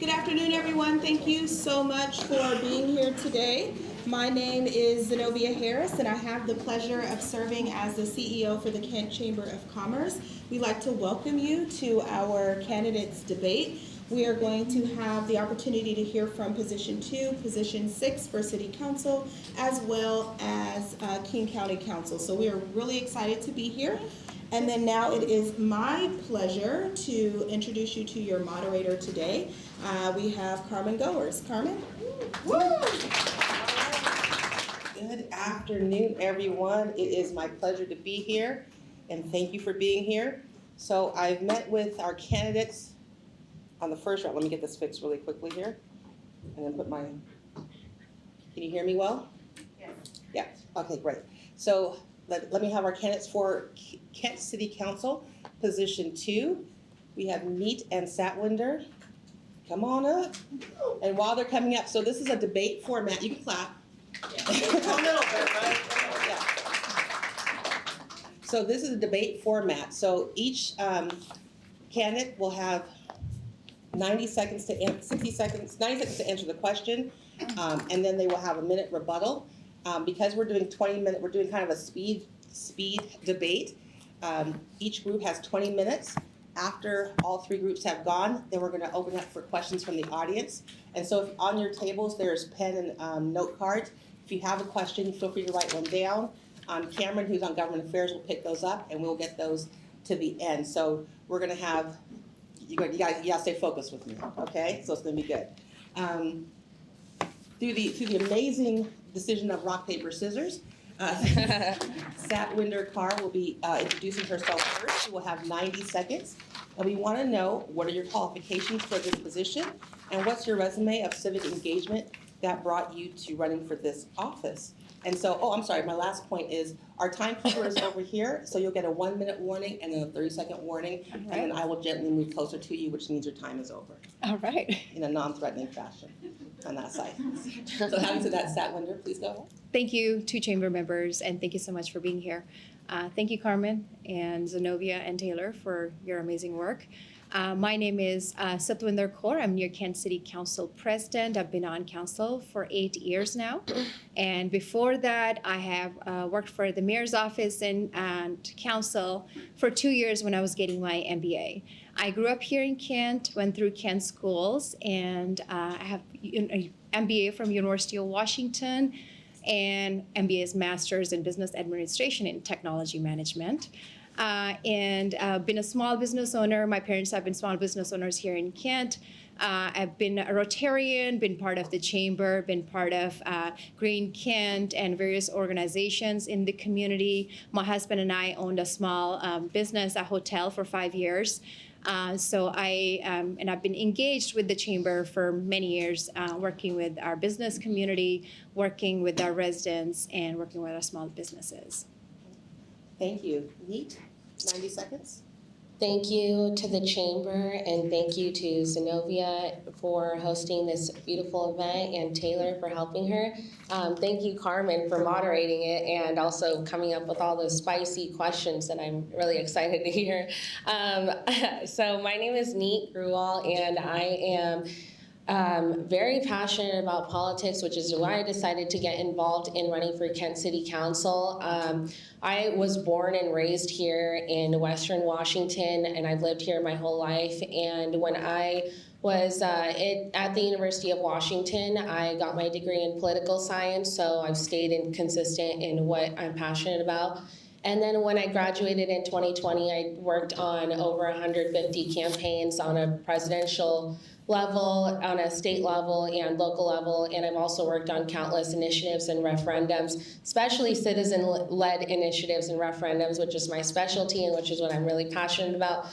Good afternoon, everyone. Thank you so much for being here today. My name is Zenovia Harris, and I have the pleasure of serving as the CEO for the Kent Chamber of Commerce. We'd like to welcome you to our candidates debate. We are going to have the opportunity to hear from Position 2, Position 6 for City Council, as well as King County Council. So we are really excited to be here. And then now it is my pleasure to introduce you to your moderator today. We have Carmen Goers. Carmen? Woo! Good afternoon, everyone. It is my pleasure to be here, and thank you for being here. So I've met with our candidates on the first round. Let me get this fixed really quickly here, and then put my, can you hear me well? Yes. Yeah, okay, great. So let me have our candidates for Kent City Council, Position 2. We have Neet and Satwinder. Come on up. And while they're coming up, so this is a debate format. You can clap. Yeah. A little bit, right? Yeah. So this is a debate format. So each candidate will have 90 seconds to 90 seconds to answer the question, and then they will have a minute rebuttal. Because we're doing 20-minute, we're doing kind of a speed debate. Each group has 20 minutes. After all three groups have gone, then we're going to open up for questions from the audience. And so if on your tables there's pen and note cards. If you have a question, feel free to write one down. Cameron, who's on Government Affairs, will pick those up, and we'll get those to the end. So we're going to have, you guys stay focused with me, okay? So it's going to be good. Through the amazing decision of rock, paper, scissors, Satwinder Kaur will be introducing herself first. She will have 90 seconds. And we want to know, what are your qualifications for this position? And what's your resume of civic engagement that brought you to running for this office? And so, I'm sorry, my last point is our timekeeper is over here. So you'll get a 1-minute warning and then a 30-second warning. Right. And then I will gently move closer to you, which means your time is over. All right. In a non-threatening fashion on that side. So having said that, Satwinder, please go ahead. Thank you to chamber members, and thank you so much for being here. Thank you, Carmen and Zenovia and Taylor, for your amazing work. My name is Satwinder Kaur. I'm your Kent City Council President. I've been on council for 8 years now. And before that, I have worked for the mayor's office and council for 2 years when I was getting my MBA. I grew up here in Kent, went through Kent schools, and I have an MBA from University of Washington, and MBA's Master's in Business Administration and Technology Management. And been a small business owner. My parents have been small business owners here in Kent. I've been a Rotarian, been part of the chamber, been part of Green Kent and various organizations in the community. My husband and I owned a small business, a hotel, for 5 years. So I've been engaged with the chamber for many years, working with our business community, working with our residents, and working with our small businesses. Thank you. Neet, 90 seconds. Thank you to the chamber, and thank you to Zenovia for hosting this beautiful event, and Taylor for helping her. Thank you, Carmen, for moderating it and also coming up with all those spicy questions that I'm really excited to hear. So my name is Neet Grewal, and I am very passionate about politics, which is why I decided to get involved in running for Kent City Council. I was born and raised here in Western Washington, and I've lived here my whole life. And when I was at the University of Washington, I got my degree in political science, so I've stayed consistent in what I'm passionate about. And then when I graduated in 2020, I worked on over 150 campaigns on a presidential level, on a state level and local level, and I've also worked on countless initiatives and referendums, especially citizen-led initiatives and referendums, which is my specialty and which is what I'm really passionate about.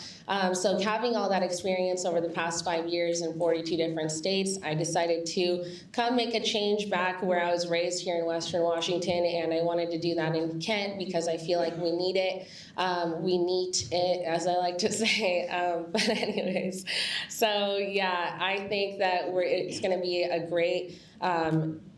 So having all that experience over the past 5 years in 42 different states, I decided to come make a change back where I was raised here in Western Washington, and I wanted to do that in Kent because I feel like we need it. We need it, as I like to say. But anyways, so yeah, I think that it's going to be a great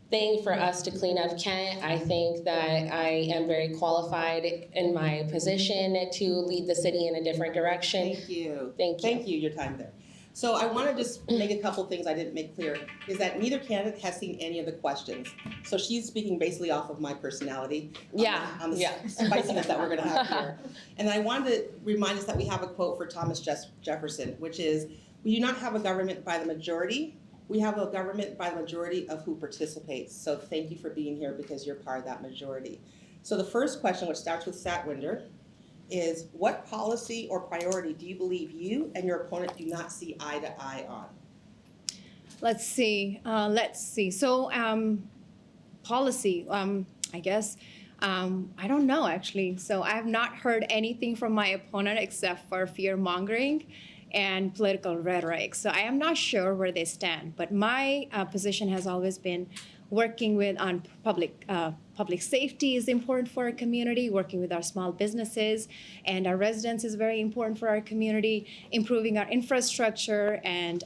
thing for us to clean up Kent. I think that I am very qualified in my position to lead the city in a different direction. Thank you. Thank you. Thank you, your time there. So I want to just make a couple things I didn't make clear, is that neither candidate has seen any of the questions. So she's speaking basically off of my personality. On the spiciness that we're going to have here. And I wanted to remind us that we have a quote for Thomas Jefferson, which is, "We do not have a government by the majority. We have a government by the majority of who participates." So thank you for being here because you're part of that majority. So the first question, which starts with Satwinder, is what policy or priority do you believe you and your opponent do not see eye to eye on? Let's see. So policy, I guess. I don't know, actually. So I have not heard anything from my opponent except for fear-mongering and political rhetoric. So I am not sure where they stand. But my position has always been working on public safety is important for our community, working with our small businesses and our residents is very important for our community, improving our infrastructure and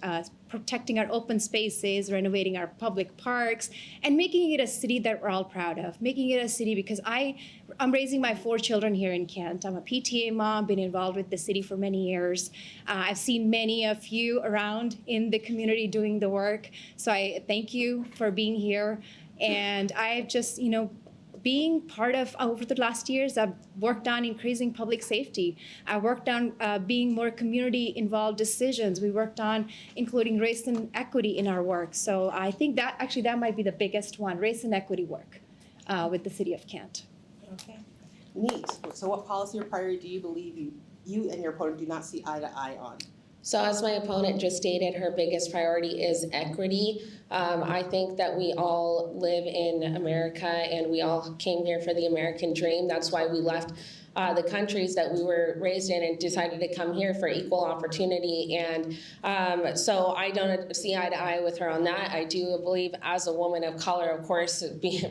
protecting our open spaces, renovating our public parks, and making it a city that we're all proud of. Making it a city because I'm raising my 4 children here in Kent. I'm a PTA mom, been involved with the city for many years. I've seen many of you around in the community doing the work. So I thank you for being here. And I've just, being part of, over the last years, I've worked on increasing public safety. I worked on being more community-involved decisions. We worked on including race and equity in our work. So I think that might be the biggest one, race and equity work with the city of Kent. Okay. Neat. So what policy or priority do you believe you and your opponent do not see eye to eye on? So as my opponent just stated, her biggest priority is equity. I think that we all live in America and we all came here for the American dream. That's why we left the countries that we were raised in and decided to come here for equal opportunity. And so I don't see eye to eye with her on that. I do believe as a woman of color, of course,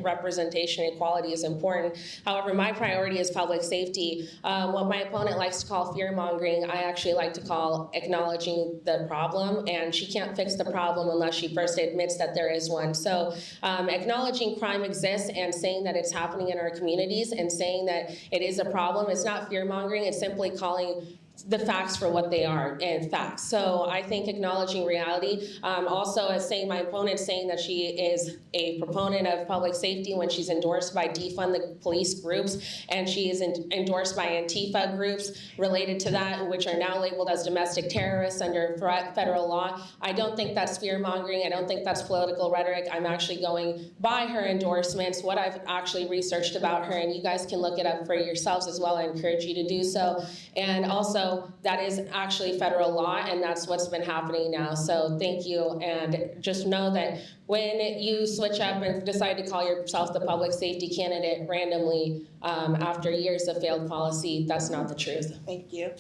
representation and equality is important. However, my priority is public safety. What my opponent likes to call fear-mongering, I actually like to call acknowledging the problem. And she can't fix the problem unless she first admits that there is one. So acknowledging crime exists and saying that it's happening in our communities and saying that it is a problem. It's not fear-mongering, it's simply calling the facts for what they are, and facts. So I think acknowledging reality, also as saying my opponent saying that she is a proponent of public safety when she's endorsed by defund the police groups, and she is endorsed by Antifa groups related to that, which are now labeled as domestic terrorists under federal law. I don't think that's fear-mongering. I don't think that's political rhetoric. I'm actually going by her endorsements, what I've actually researched about her, and you guys can look it up for yourselves as well. I encourage you to do so. And also, that is actually federal law, and that's what's been happening now. So thank you, and just know that when you switch up and decide to call yourself the public safety candidate randomly after years of failed policy, that's not the truth. Thank you.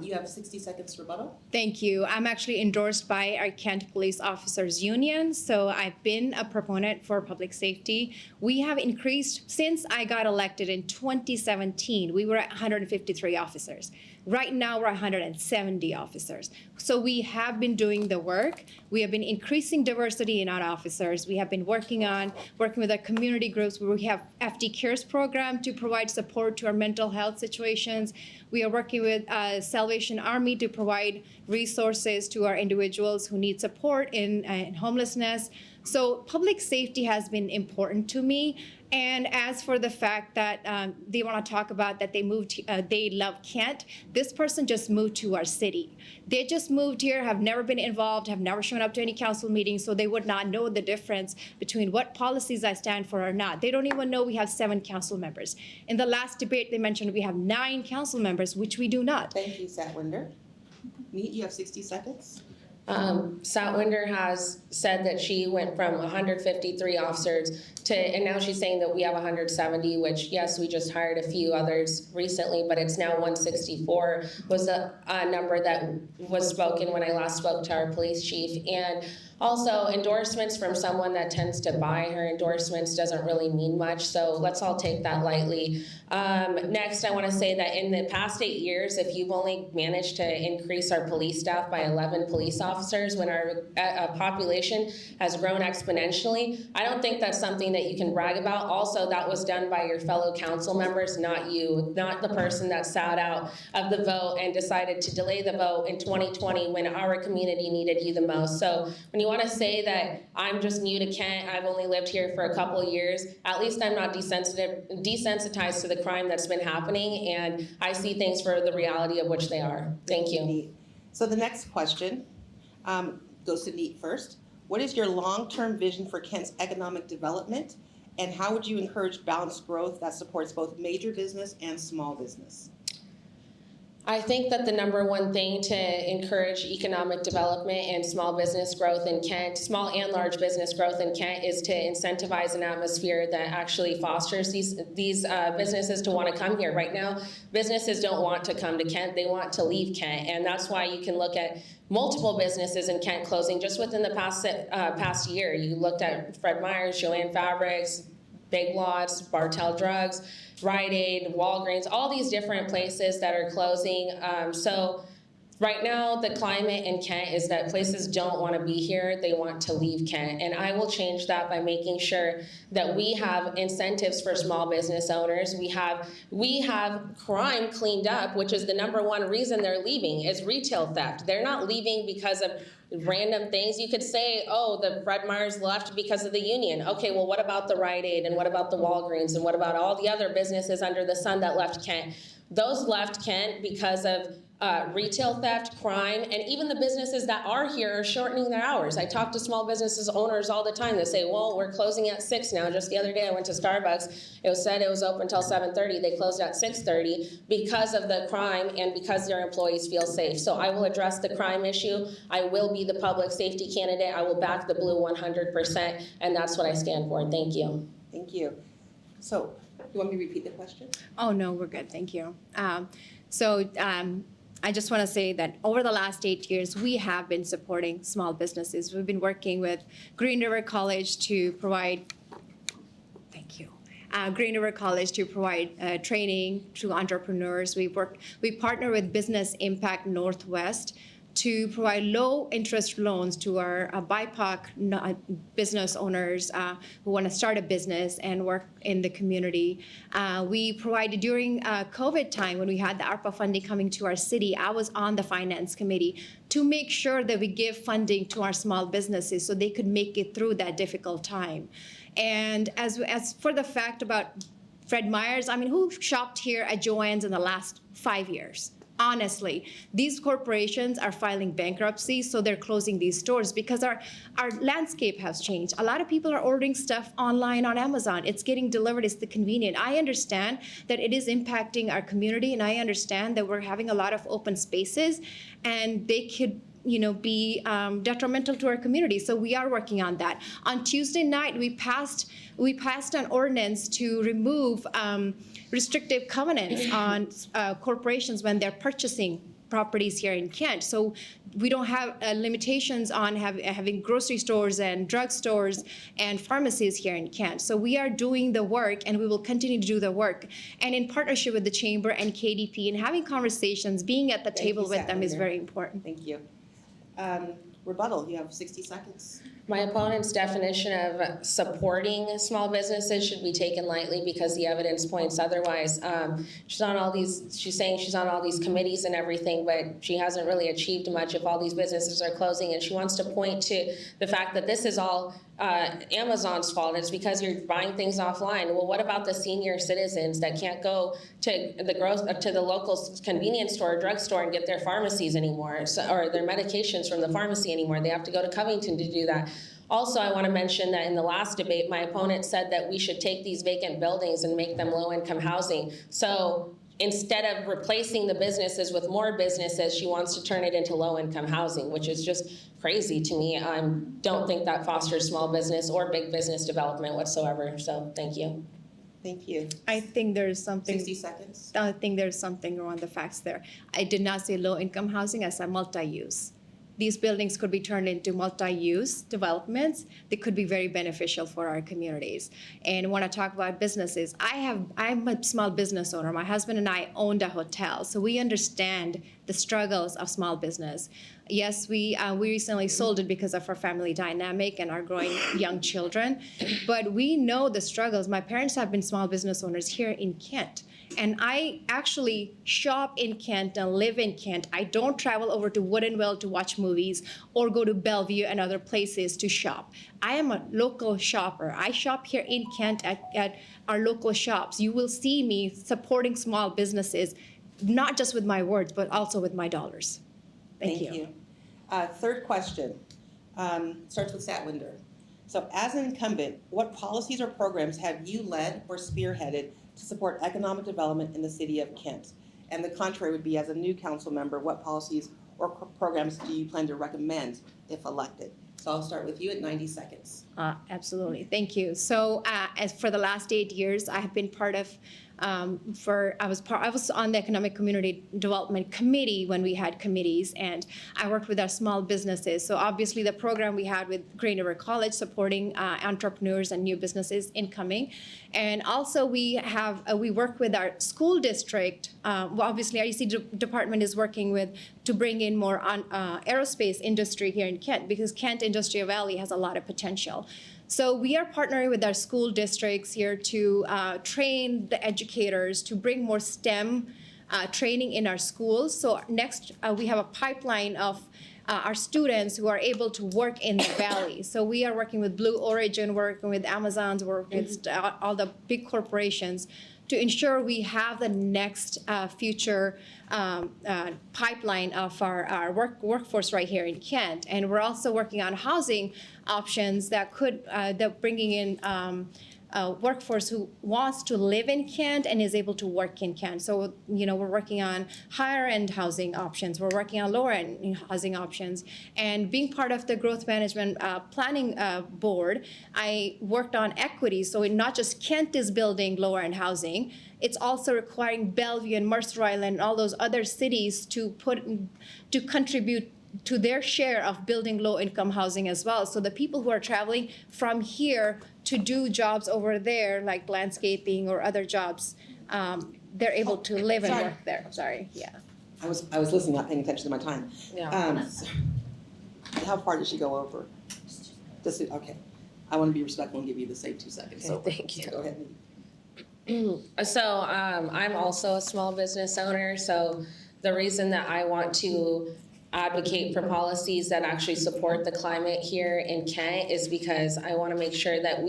You have 60 seconds to rebuttal. Thank you. I'm actually endorsed by our Kent Police Officers Union, so I've been a proponent for public safety. We have increased, since I got elected in 2017, we were at 153 officers. Right now, we're 170 officers. So we have been doing the work. We have been increasing diversity in our officers. We have been working with our community groups where we have FD Cares program to provide support to our mental health situations. We are working with Salvation Army to provide resources to our individuals who need support in homelessness. So public safety has been important to me. And as for the fact that they want to talk about that they love Kent, this person just moved to our city. They just moved here, have never been involved, have never shown up to any council meetings, so they would not know the difference between what policies I stand for or not. They don't even know we have 7 council members. In the last debate, they mentioned we have 9 council members, which we do not. Thank you, Satwinder. Neet, you have 60 seconds. Satwinder has said that she went from 153 officers and now she's saying that we have 170, which yes, we just hired a few others recently, but it's now 164 was a number that was spoken when I last spoke to our police chief. And also, endorsements from someone that tends to buy her endorsements doesn't really mean much, so let's all take that lightly. Next, I want to say that in the past 8 years, if you've only managed to increase our police staff by 11 police officers, officers when our population has grown exponentially. I don't think that's something that you can brag about. Also, that was done by your fellow council members, not you, not the person that sat out of the vote and decided to delay the vote in 2020 when our community needed you the most. So when you want to say that I'm just new to Kent, I've only lived here for a couple of years, at least I'm not desensitized to the crime that's been happening, and I see things for the reality of which they are. Thank you. Neet. So the next question goes to Neet first. What is your long-term vision for Kent's economic development, and how would you encourage balanced growth that supports both major business and small business? I think that the number one thing to encourage economic development and small business growth in Kent, small and large business growth in Kent, is to incentivize an atmosphere that actually fosters these businesses to want to come here. Right now, businesses don't want to come to Kent, they want to leave Kent, and that's why you can look at multiple businesses in Kent closing just within the past year. You looked at Fred Meyer's, Joanne Fabrics, Big Lots, Bartell Drugs, Rite Aid, Walgreens, all these different places that are closing. So right now, the climate in Kent is that places don't want to be here, they want to leave Kent. And I will change that by making sure that we have incentives for small business owners. We have crime cleaned up, which is the number one reason they're leaving, is retail theft. They're not leaving because of random things. You could say, oh, the Fred Meyer's left because of the union. Okay, well, what about the Rite Aid, and what about the Walgreens, and what about all the other businesses under the sun that left Kent? Those left Kent because of retail theft, crime, and even the businesses that are here are shortening their hours. I talk to small businesses owners all the time that say, well, we're closing at 6 now. Just the other day I went to Starbucks. It was said it was open until 7:30. They closed at 6:30 because of the crime and because their employees feel safe. So I will address the crime issue. I will be the public safety candidate. I will back the blue 100%, and that's what I stand for. Thank you. Thank you. So, you want me to repeat the question? Oh, no, we're good. Thank you. I just want to say that over the last 8 years, we have been supporting small businesses. We've been working with Green River College to provide, Green River College to provide training to entrepreneurs. We partner with Business Impact Northwest to provide low-interest loans to our BIPOC business owners who want to start a business and work in the community. We provided during COVID time when we had the ARPA funding coming to our city, I was on the finance committee to make sure that we give funding to our small businesses so they could make it through that difficult time. And as for the fact about Fred Meyer's, I mean, who shopped here at Joann's in the last 5 years? Honestly, these corporations are filing bankruptcy, so they're closing these stores because our landscape has changed. A lot of people are ordering stuff online on Amazon. It's getting delivered, it's the convenient. I understand that it is impacting our community, and I understand that we're having a lot of open spaces, and they could be detrimental to our community. So we are working on that. On Tuesday night, we passed an ordinance to remove restrictive covenants on corporations when they're purchasing properties here in Kent. So we don't have limitations on having grocery stores and drugstores and pharmacies here in Kent. So we are doing the work, and we will continue to do the work. And in partnership with the Chamber and KDP, and having conversations, being at the table with them is very important. Thank you. Rebuttal, you have 60 seconds. My opponent's definition of supporting small businesses should be taken lightly because the evidence points otherwise. She's saying she's on all these committees and everything, but she hasn't really achieved much if all these businesses are closing, and she wants to point to the fact that this is all Amazon's fault. It's because you're buying things offline. Well, what about the senior citizens that can't go to the local convenience store or drugstore and get their pharmacies anymore, or their medications from the pharmacy anymore? They have to go to Covington to do that. Also, I want to mention that in the last debate, my opponent said that we should take these vacant buildings and make them low-income housing. So instead of replacing the businesses with more businesses, she wants to turn it into low-income housing, which is just crazy to me. I don't think that fosters small business or big business development whatsoever. So thank you. Thank you. I think there's something. 60 seconds. I think there's something wrong with the facts there. I did not say low-income housing, I said multi-use. These buildings could be turned into multi-use developments that could be very beneficial for our communities. And when I talk about businesses, I'm a small business owner. My husband and I owned a hotel, so we understand the struggles of small business. Yes, we recently sold it because of our family dynamic and our growing young children, but we know the struggles. My parents have been small business owners here in Kent, and I actually shop in Kent and live in Kent. I don't travel over to Woodinville to watch movies or go to Bellevue and other places to shop. I am a local shopper. I shop here in Kent at our local shops. You will see me supporting small businesses, not just with my words, but also with my dollars. Thank you. Third question starts with Satwinder. So as an incumbent, what policies or programs have you led or spearheaded to support economic development in the city of Kent? And the contrary would be, as a new council member, what policies or programs do you plan to recommend if elected? So I'll start with you at 90 seconds. Absolutely. Thank you. So as for the last 8 years, I have been part of I was on the Economic Community Development Committee when we had committees, and I worked with our small businesses. So obviously the program we had with Green River College supporting entrepreneurs and new businesses incoming. And also we work with our school district. Well, obviously our EC department is working to bring in more aerospace industry here in Kent, because Kent Industrial Valley has a lot of potential. So we are partnering with our school districts here to train the educators to bring more STEM training in our schools. So next, we have a pipeline of our students who are able to work in the valley. So we are working with Blue Origin, working with Amazon's, working with all the big corporations to ensure we have the next future pipeline of our workforce right here in Kent. And we're also working on housing options that bringing in a workforce who wants to live in Kent and is able to work in Kent. So, we're working on higher end housing options. We're working on lower end housing options. And being part of the growth management planning board, I worked on equity. So not just Kent is building lower end housing, it's also requiring Bellevue and Mercer Island and all those other cities to contribute to their share of building low-income housing as well. So the people who are traveling from here to do jobs over there, like landscaping or other jobs, they're able to live and work there. Sorry, yeah. I was listening, not paying attention to my time. Yeah. How far did she go over? Okay. I want to be respectful and give you the same 2 seconds. So Thank you. Go ahead. So I'm also a small business owner. So the reason that I want to advocate for policies that actually support the climate here in Kent is because I want to make sure that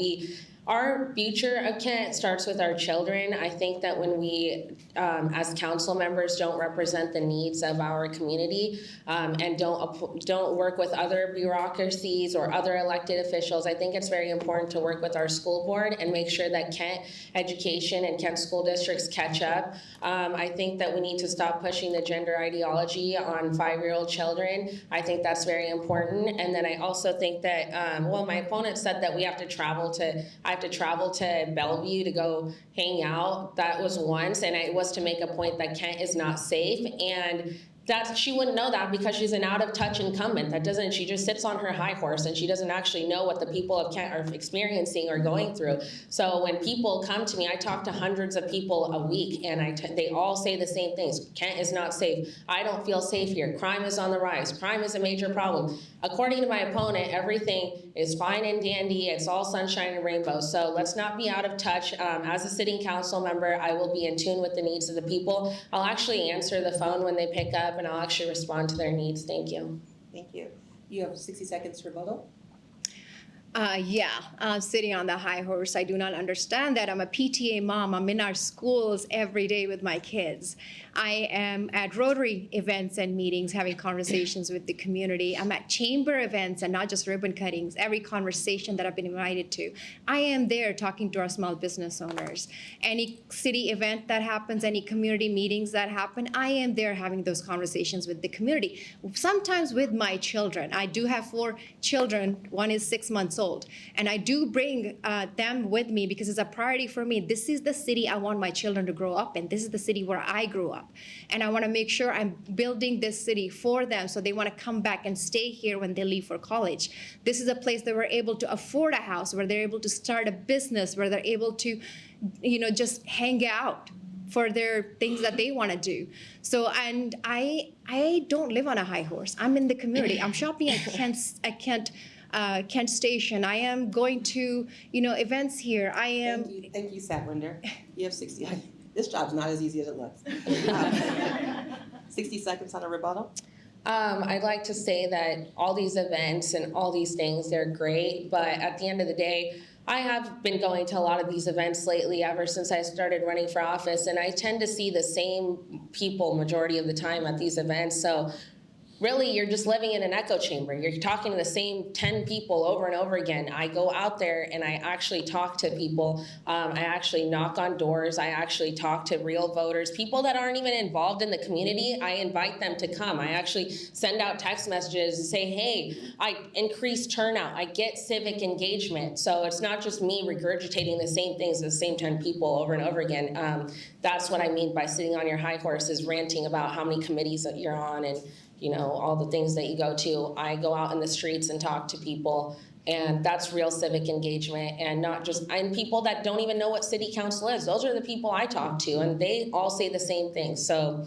our future of Kent starts with our children. I think that when we, as council members, don't represent the needs of our community and don't work with other bureaucracies or other elected officials, I think it's very important to work with our school board and make sure that Kent education and Kent school districts catch up. I think that we need to stop pushing the gender ideology on 5-year-old children. I think that's very important. And then I also think that, my opponent said that I have to travel to Bellevue to go hang out. That was once, and it was to make a point that Kent is not safe. And she wouldn't know that because she's an out-of-touch incumbent. She just sits on her high horse and she doesn't actually know what the people of Kent are experiencing or going through. So when people come to me, I talk to hundreds of people a week, and they all say the same things. Kent is not safe. I don't feel safe here. Crime is on the rise. Crime is a major problem. According to my opponent, everything is fine and dandy. It's all sunshine and rainbows. So let's not be out of touch. As a sitting council member, I will be in tune with the needs of the people. I'll actually answer the phone when they pick up, and I'll actually respond to their needs. Thank you. Thank you. You have 60 seconds for rebuttal. Sitting on the high horse. I do not understand that. I'm a PTA mom. I'm in our schools every day with my kids. I am at Rotary events and meetings having conversations with the community. I'm at chamber events and not just ribbon cuttings, every conversation that I've been invited to. I am there talking to our small business owners. Any city event that happens, any community meetings that happen, I am there having those conversations with the community. Sometimes with my children. I do have 4 children. One is 6 months old. And I do bring them with me because it's a priority for me. This is the city I want my children to grow up in. This is the city where I grew up. And I want to make sure I'm building this city for them so they want to come back and stay here when they leave for college. This is a place that we're able to afford a house, where they're able to start a business, where they're able to, just hang out. for their things that they want to do. So, and I don't live on a high horse. I'm in the community. I'm shopping at Kent Station. I am going to, events here. I am. Thank you, Satwinder. You have 60. This job's not as easy as it looks. 60 seconds on a rebuttal. I'd like to say that all these events and all these things, they're great, but at the end of the day, I have been going to a lot of these events lately ever since I started running for office, and I tend to see the same people majority of the time at these events. So really, you're just living in an echo chamber. You're talking to the same 10 people over and over again. I go out there and I actually talk to people. I actually knock on doors. I actually talk to real voters, people that aren't even involved in the community. I invite them to come. I actually send out text messages and say, hey, I increase turnout. I get civic engagement. So it's not just me regurgitating the same things as the same 10 people over and over again. That's what I mean by sitting on your high horse, is ranting about how many committees that you're on and all the things that you go to. I go out in the streets and talk to people, and that's real civic engagement, and not just, and people that don't even know what city council is. Those are the people I talk to, and they all say the same thing. So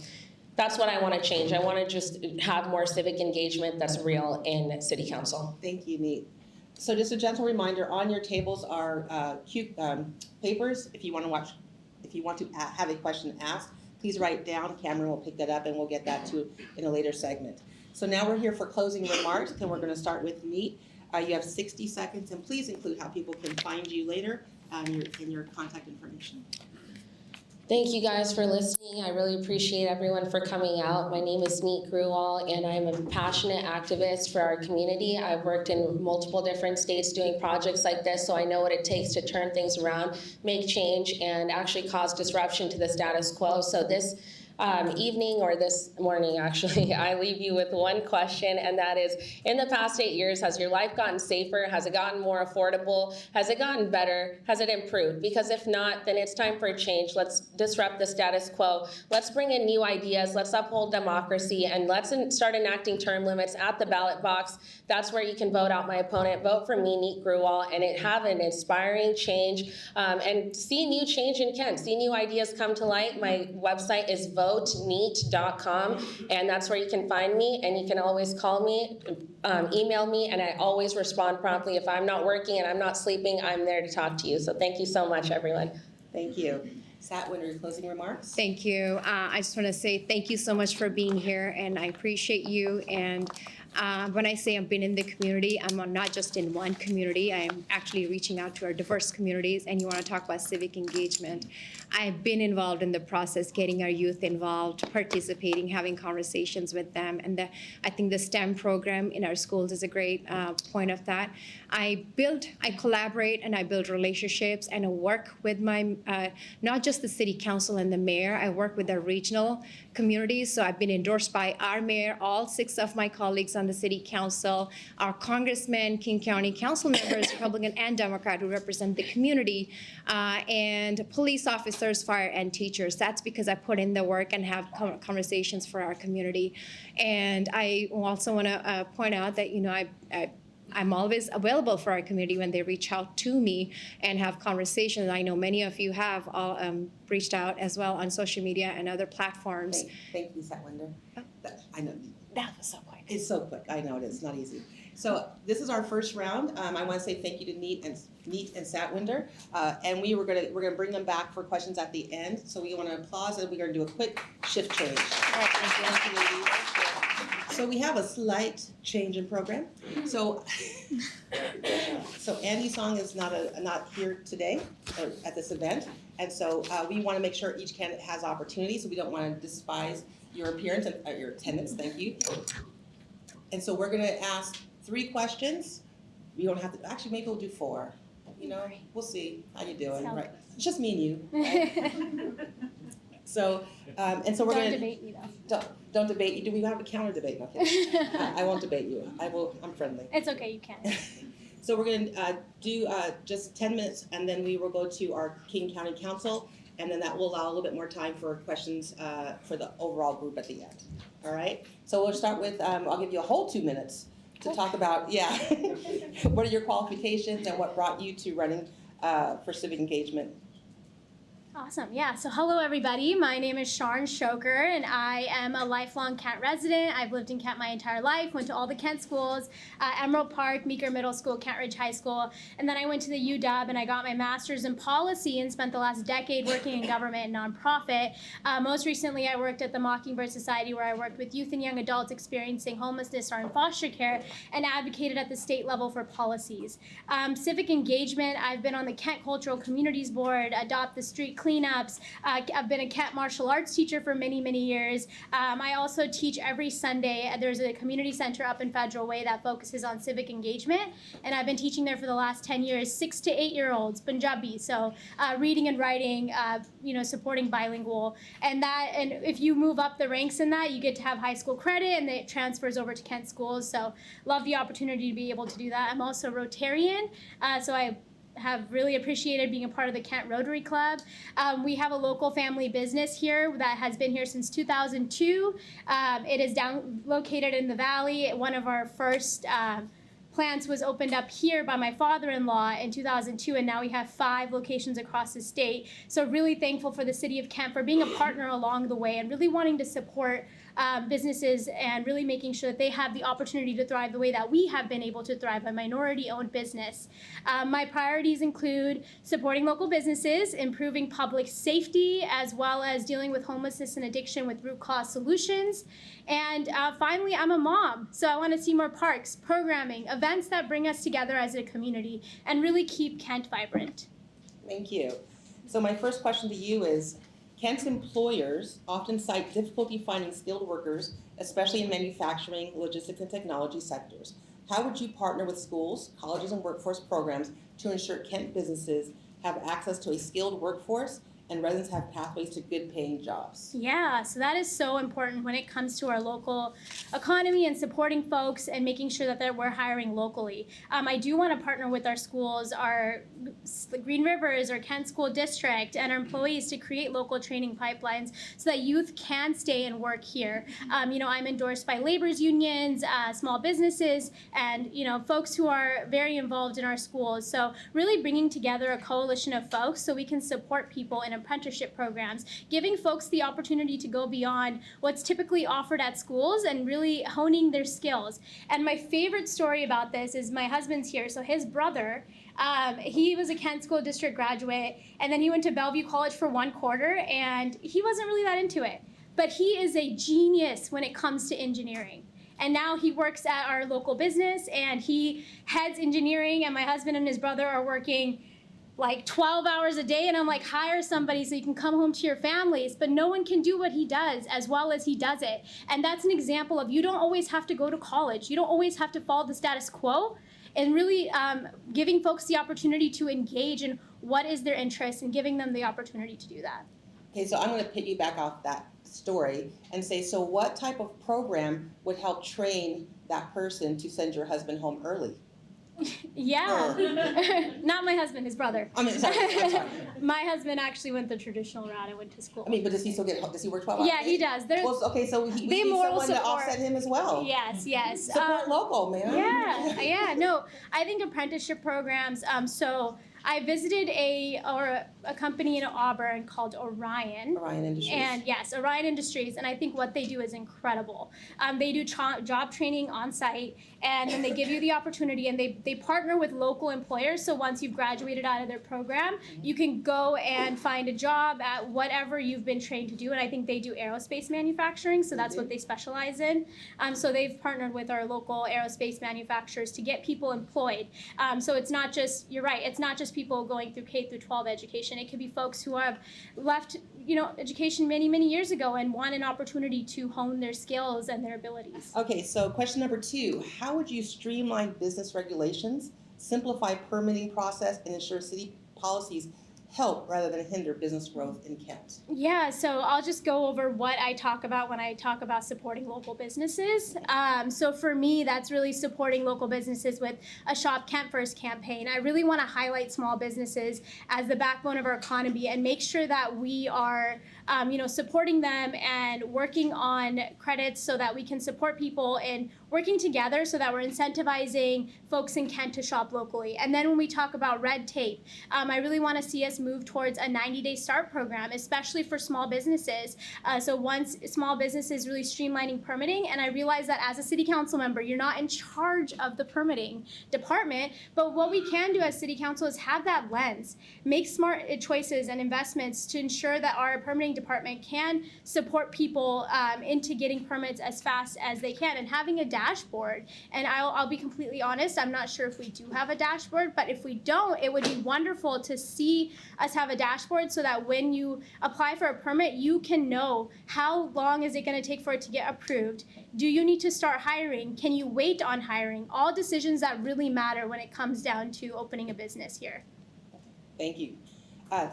that's what I want to change. I want to just have more civic engagement that's real in city council. Thank you, Neet. So just a gentle reminder, on your tables are papers. If you want to have a question asked, please write it down. Cameron will pick that up, and we'll get that to in a later segment. So now we're here for closing remarks, and we're going to start with Neet. You have 60 seconds, and please include how people can find you later in your contact information. Thank you guys for listening. I really appreciate everyone for coming out. My name is Neet Grewal, and I'm a passionate activist for our community. I've worked in multiple different states doing projects like this, so I know what it takes to turn things around, make change, and actually cause disruption to the status quo. So this evening, or this morning actually, I leave you with one question, and that is, in the past 8 years, has your life gotten safer? Has it gotten more affordable? Has it gotten better? Has it improved? Because if not, then it's time for a change. Let's disrupt the status quo. Let's bring in new ideas. Let's uphold democracy, and let's start enacting term limits at the ballot box. That's where you can vote out my opponent. Vote for me, Neet Grewal, and have an inspiring change, and see new change in Kent. See new ideas come to light. My website is voteneet.com, and that's where you can find me, and you can always call me, email me, and I always respond promptly. If I'm not working and I'm not sleeping, I'm there to talk to you. So thank you so much, everyone. Thank you. Satwinder, your closing remarks? Thank you. I just want to say thank you so much for being here, and I appreciate you. And when I say I've been in the community, I'm not just in one community. I'm actually reaching out to our diverse communities, and you want to talk about civic engagement. I've been involved in the process, getting our youth involved, participating, having conversations with them. And I think the STEM program in our schools is a great point of that. I collaborate, and I build relationships, and I work with my, not just the city council and the mayor, I work with our regional communities. So I've been endorsed by our mayor, all 6 of my colleagues on the city council, our congressmen, King County council members, Republican and Democrat, who represent the community, and police officers, fire, and teachers. That's because I put in the work and have conversations for our community. And I also want to point out that, I'm always available for our community when they reach out to me and have conversations. I know many of you have all, reached out as well on social media and other platforms. Thank you, Satwinder. I know. That was so quick. It's so quick. I know it is. Not easy. So this is our first round. I want to say thank you to Neet and Satwinder, and we're gonna bring them back for questions at the end. So we want to applause, and we're going to do a quick shift change. Thank you, ladies. So we have a slight change in program. So Andy Song is not here today at this event, and so we want to make sure each candidate has opportunity. So we don't want to despise your appearance and your attendance. Thank you. And so we're going to ask 3 questions. We don't have to. Actually, maybe we'll do 4. We'll see how you're doing. Right? It's just me and you. Right? So and so we're going to debate me though. Don't debate you. Do we have a counter debate? Okay. I won't debate you. I'm friendly. It's okay, you can. So we're going to do just 10 minutes, and then we will go to our King County Council, and then that will allow a little bit more time for questions for the overall group at the end. All right? So we'll start with, I'll give you a whole 2 minutes to talk about, what are your qualifications and what brought you to running for civic engagement? Awesome. Yeah. So hello, everybody. My name is Sharn Shoker, and I am a lifelong Kent resident. I've lived in Kent my entire life, went to all the Kent schools, Emerald Park, Meeker Middle School, Kent Ridge High School, and then I went to the UW and I got my master's in policy and spent the last decade working in government and nonprofit. Most recently, I worked at the Mockingbird Society, where I worked with youth and young adults experiencing homelessness or in foster care and advocated at the state level for policies. Civic engagement, I've been on the Kent Cultural Communities Board, Adopt the Street cleanups. I've been a Kent martial arts teacher for many, many years. I also teach every Sunday. There's a community center up in Federal Way that focuses on civic engagement, and I've been teaching there for the last 10 years, 6 to 8 year olds, Punjabi, so reading and writing, supporting bilingual, and if you move up the ranks in that, you get to have high school credit, and it transfers over to Kent schools. So love the opportunity to be able to do that. I'm also a Rotarian, so I have really appreciated being a part of the Kent Rotary Club. We have a local family business here that has been here since 2002. It is located in the valley. One of our first plants was opened up here by my father-in-law in 2002, and now we have 5 locations across the state. So really thankful for the city of Kent for being a partner along the way and really wanting to support businesses and really making sure that they have the opportunity to thrive the way that we have been able to thrive, a minority-owned business. My priorities include supporting local businesses, improving public safety, as well as dealing with homelessness and addiction with root cause solutions. And finally, I'm a mom, so I want to see more parks, programming, events that bring us together as a community and really keep Kent vibrant. Thank you. So my first question to you is, Kent's employers often cite difficulty finding skilled workers, especially in manufacturing, logistics, and technology sectors. How would you partner with schools, colleges, and workforce programs to ensure Kent businesses have access to a skilled workforce and residents have pathways to good paying jobs? Yeah, so that is so important when it comes to our local economy and supporting folks and making sure that we're hiring locally. I do want to partner with our schools, our Green Rivers or Kent School District, and our employees to create local training pipelines so that youth can stay and work here. I'm endorsed by labor's unions, small businesses, and folks who are very involved in our schools. So really bringing together a coalition of folks so we can support people in apprenticeship programs, giving folks the opportunity to go beyond what's typically offered at schools and really honing their skills. And my favorite story about this is my husband's here. So his brother, he was a Kent School District graduate, and then he went to Bellevue College for 1 quarter, and he wasn't really that into it. But he is a genius when it comes to engineering. And now he works at our local business, and he heads engineering, and my husband and his brother are working like 12 hours a day, and I'm like, hire somebody so you can come home to your families. But no one can do what he does as well as he does it. And that's an example of you don't always have to go to college. You don't always have to follow the status quo, and really giving folks the opportunity to engage in what is their interest and giving them the opportunity to do that. Okay, so I'm going to piggyback off that story and say, so what type of program would help train that person to send your husband home early? Yeah. Not my husband, his brother. I'm sorry. My husband actually went the traditional route. I went to school. But does he still does he work 12 hours? Yeah, he does. Well, okay, so we need someone to offset him as well. Yes. Support local, man. Yeah. No, I think apprenticeship programs, so I visited a company in Auburn called Orion. Orion Industries. And yes, Orion Industries, and I think what they do is incredible. They do job training on site, and then they give you the opportunity, and they partner with local employers. So once you've graduated out of their program, you can go and find a job at whatever you've been trained to do. And I think they do aerospace manufacturing, so that's what they specialize in. So they've partnered with our local aerospace manufacturers to get people employed. So it's not just, you're right, it's not just people going through K through 12 education. It could be folks who have left, education many, many years ago and want an opportunity to hone their skills and their abilities. Okay, so question number 2, how would you streamline business regulations, simplify permitting process, and ensure city policies help rather than hinder business growth in Kent? Yeah, so I'll just go over what I talk about when I talk about supporting local businesses. So for me, that's really supporting local businesses with a Shop Kent First campaign. I really want to highlight small businesses as the backbone of our economy and make sure that we are supporting them and working on credits so that we can support people in working together so that we're incentivizing folks in Kent to shop locally. And then when we talk about red tape, I really want to see us move towards a 90-day start program, especially for small businesses. So once small businesses really streamlining permitting, and I realize that as a city council member, you're not in charge of the permitting department, but what we can do as city council is have that lens, make smart choices and investments to ensure that our permitting department can support people into getting permits as fast as they can, and having a dashboard. And I'll be completely honest, I'm not sure if we do have a dashboard, but if we don't, it would be wonderful to see us have a dashboard so that when you apply for a permit, you can know how long is it going to take for it to get approved. Do you need to start hiring? Can you wait on hiring? All decisions that really matter when it comes down to opening a business here. Thank you.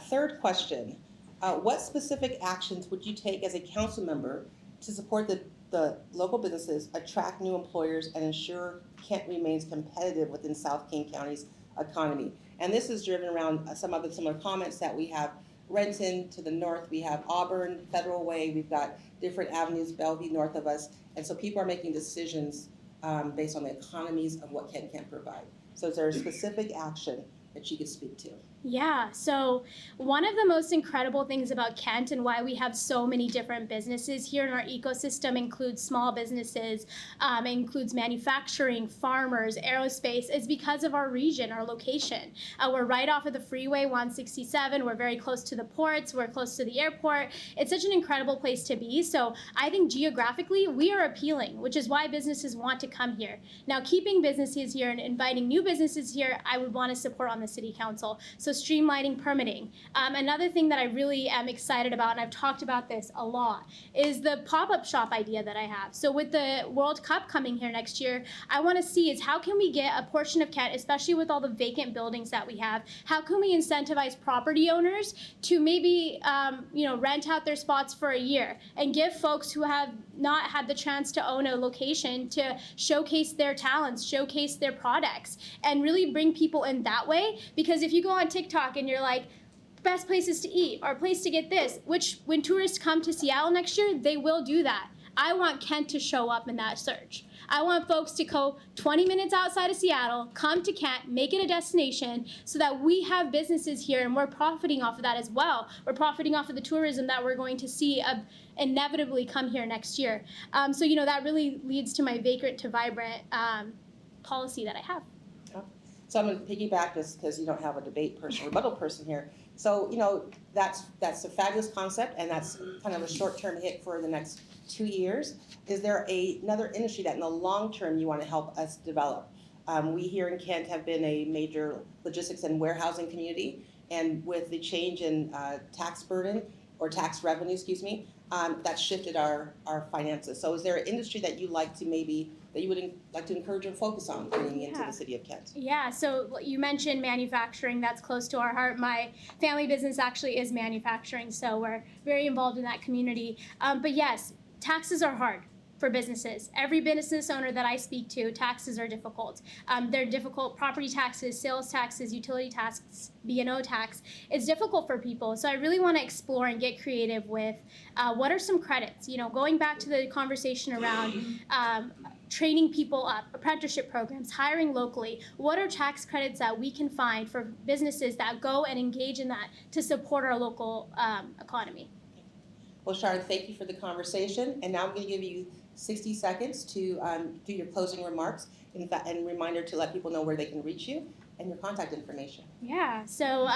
Third question, what specific actions would you take as a council member to support the local businesses, attract new employers, and ensure Kent remains competitive within South King County's economy? And this is driven around some of the similar comments that we have. Renton to the north, we have Auburn, Federal Way, we've got different avenues, Bellevue north of us, and so people are making decisions based on the economies of what Kent can provide. So is there a specific action that you could speak to? Yeah, so one of the most incredible things about Kent and why we have so many different businesses here in our ecosystem includes small businesses, includes manufacturing, farmers, aerospace, is because of our region, our location. We're right off of the freeway 167, we're very close to the ports, we're close to the airport. It's such an incredible place to be, so I think geographically we are appealing, which is why businesses want to come here. Now, keeping businesses here and inviting new businesses here, I would want to support on the city council. So streamlining permitting. Another thing that I really am excited about, and I've talked about this a lot, is the pop-up shop idea that I have. So with the World Cup coming here next year, I want to see is how can we get a portion of Kent, especially with all the vacant buildings that we have, how can we incentivize property owners to maybe rent out their spots for a year and give folks who have not had the chance to own a location to showcase their talents, showcase their products, and really bring people in that way. Because if you go on TikTok and you're like, best places to eat or place to get this, which when tourists come to Seattle next year, they will do that. I want Kent to show up in that search. I want folks to go 20 minutes outside of Seattle, come to Kent, make it a destination so that we have businesses here and we're profiting off of that as well. We're profiting off of the tourism that we're going to see inevitably come here next year. So that really leads to my vagrant to vibrant policy that I have. So I'm going to piggyback just because you don't have a debate person, rebuttal person here. So, that's a fabulous concept, and that's kind of a short-term hit for the next 2 years. Is there another industry that in the long term you want to help us develop? We here in Kent have been a major logistics and warehousing community, and with the change in tax burden, or tax revenue, that shifted our finances. So is there an industry that you like to that you would like to encourage and focus on bringing into the city of Kent? Yeah, so you mentioned manufacturing, that's close to our heart. My family business actually is manufacturing, so we're very involved in that community. But yes, taxes are hard for businesses. Every business owner that I speak to, taxes are difficult. They're difficult, property taxes, sales taxes, utility taxes, B&O tax. It's difficult for people. So I really want to explore and get creative with what are some credits? Going back to the conversation around training people up, apprenticeship programs, hiring locally. What are tax credits that we can find for businesses that go and engage in that to support our local economy? Well, Sharn, thank you for the conversation. And now I'm going to give you 60 seconds to do your closing remarks and reminder to let people know where they can reach you and your contact information. Yeah, so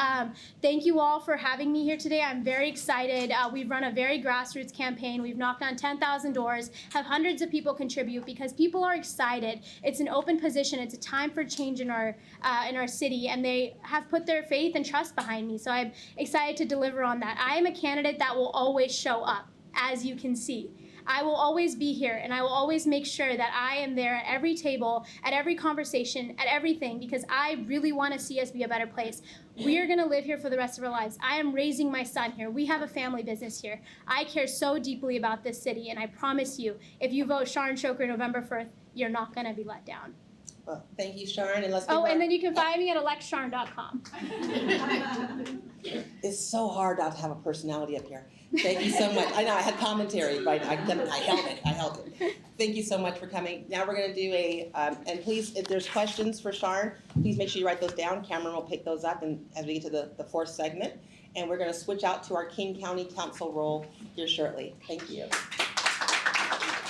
thank you all for having me here today. I'm very excited. We've run a very grassroots campaign. We've knocked on 10,000 doors, have hundreds of people contribute because people are excited. It's an open position. It's a time for change in our city, and they have put their faith and trust behind me. So I'm excited to deliver on that. I am a candidate that will always show up, as you can see. I will always be here, and I will always make sure that I am there at every table, at every conversation, at everything, because I really want to see us be a better place. We are going to live here for the rest of our lives. I am raising my son here. We have a family business here. I care so deeply about this city, and I promise you, if you vote Sharn Shoker November 1st, you're not going to be let down. Well, thank you, Sharn. And and then you can find me at electsharn.com. It's so hard not to have a personality up here. Thank you so much. I know I had commentary, but I held it. Thank you so much for coming. Now we're going to do and please, if there's questions for Sharn, please make sure you write those down. Cameron will pick those up and as we get to the fourth segment. And we're going to switch out to our King County Council role here shortly. Thank you.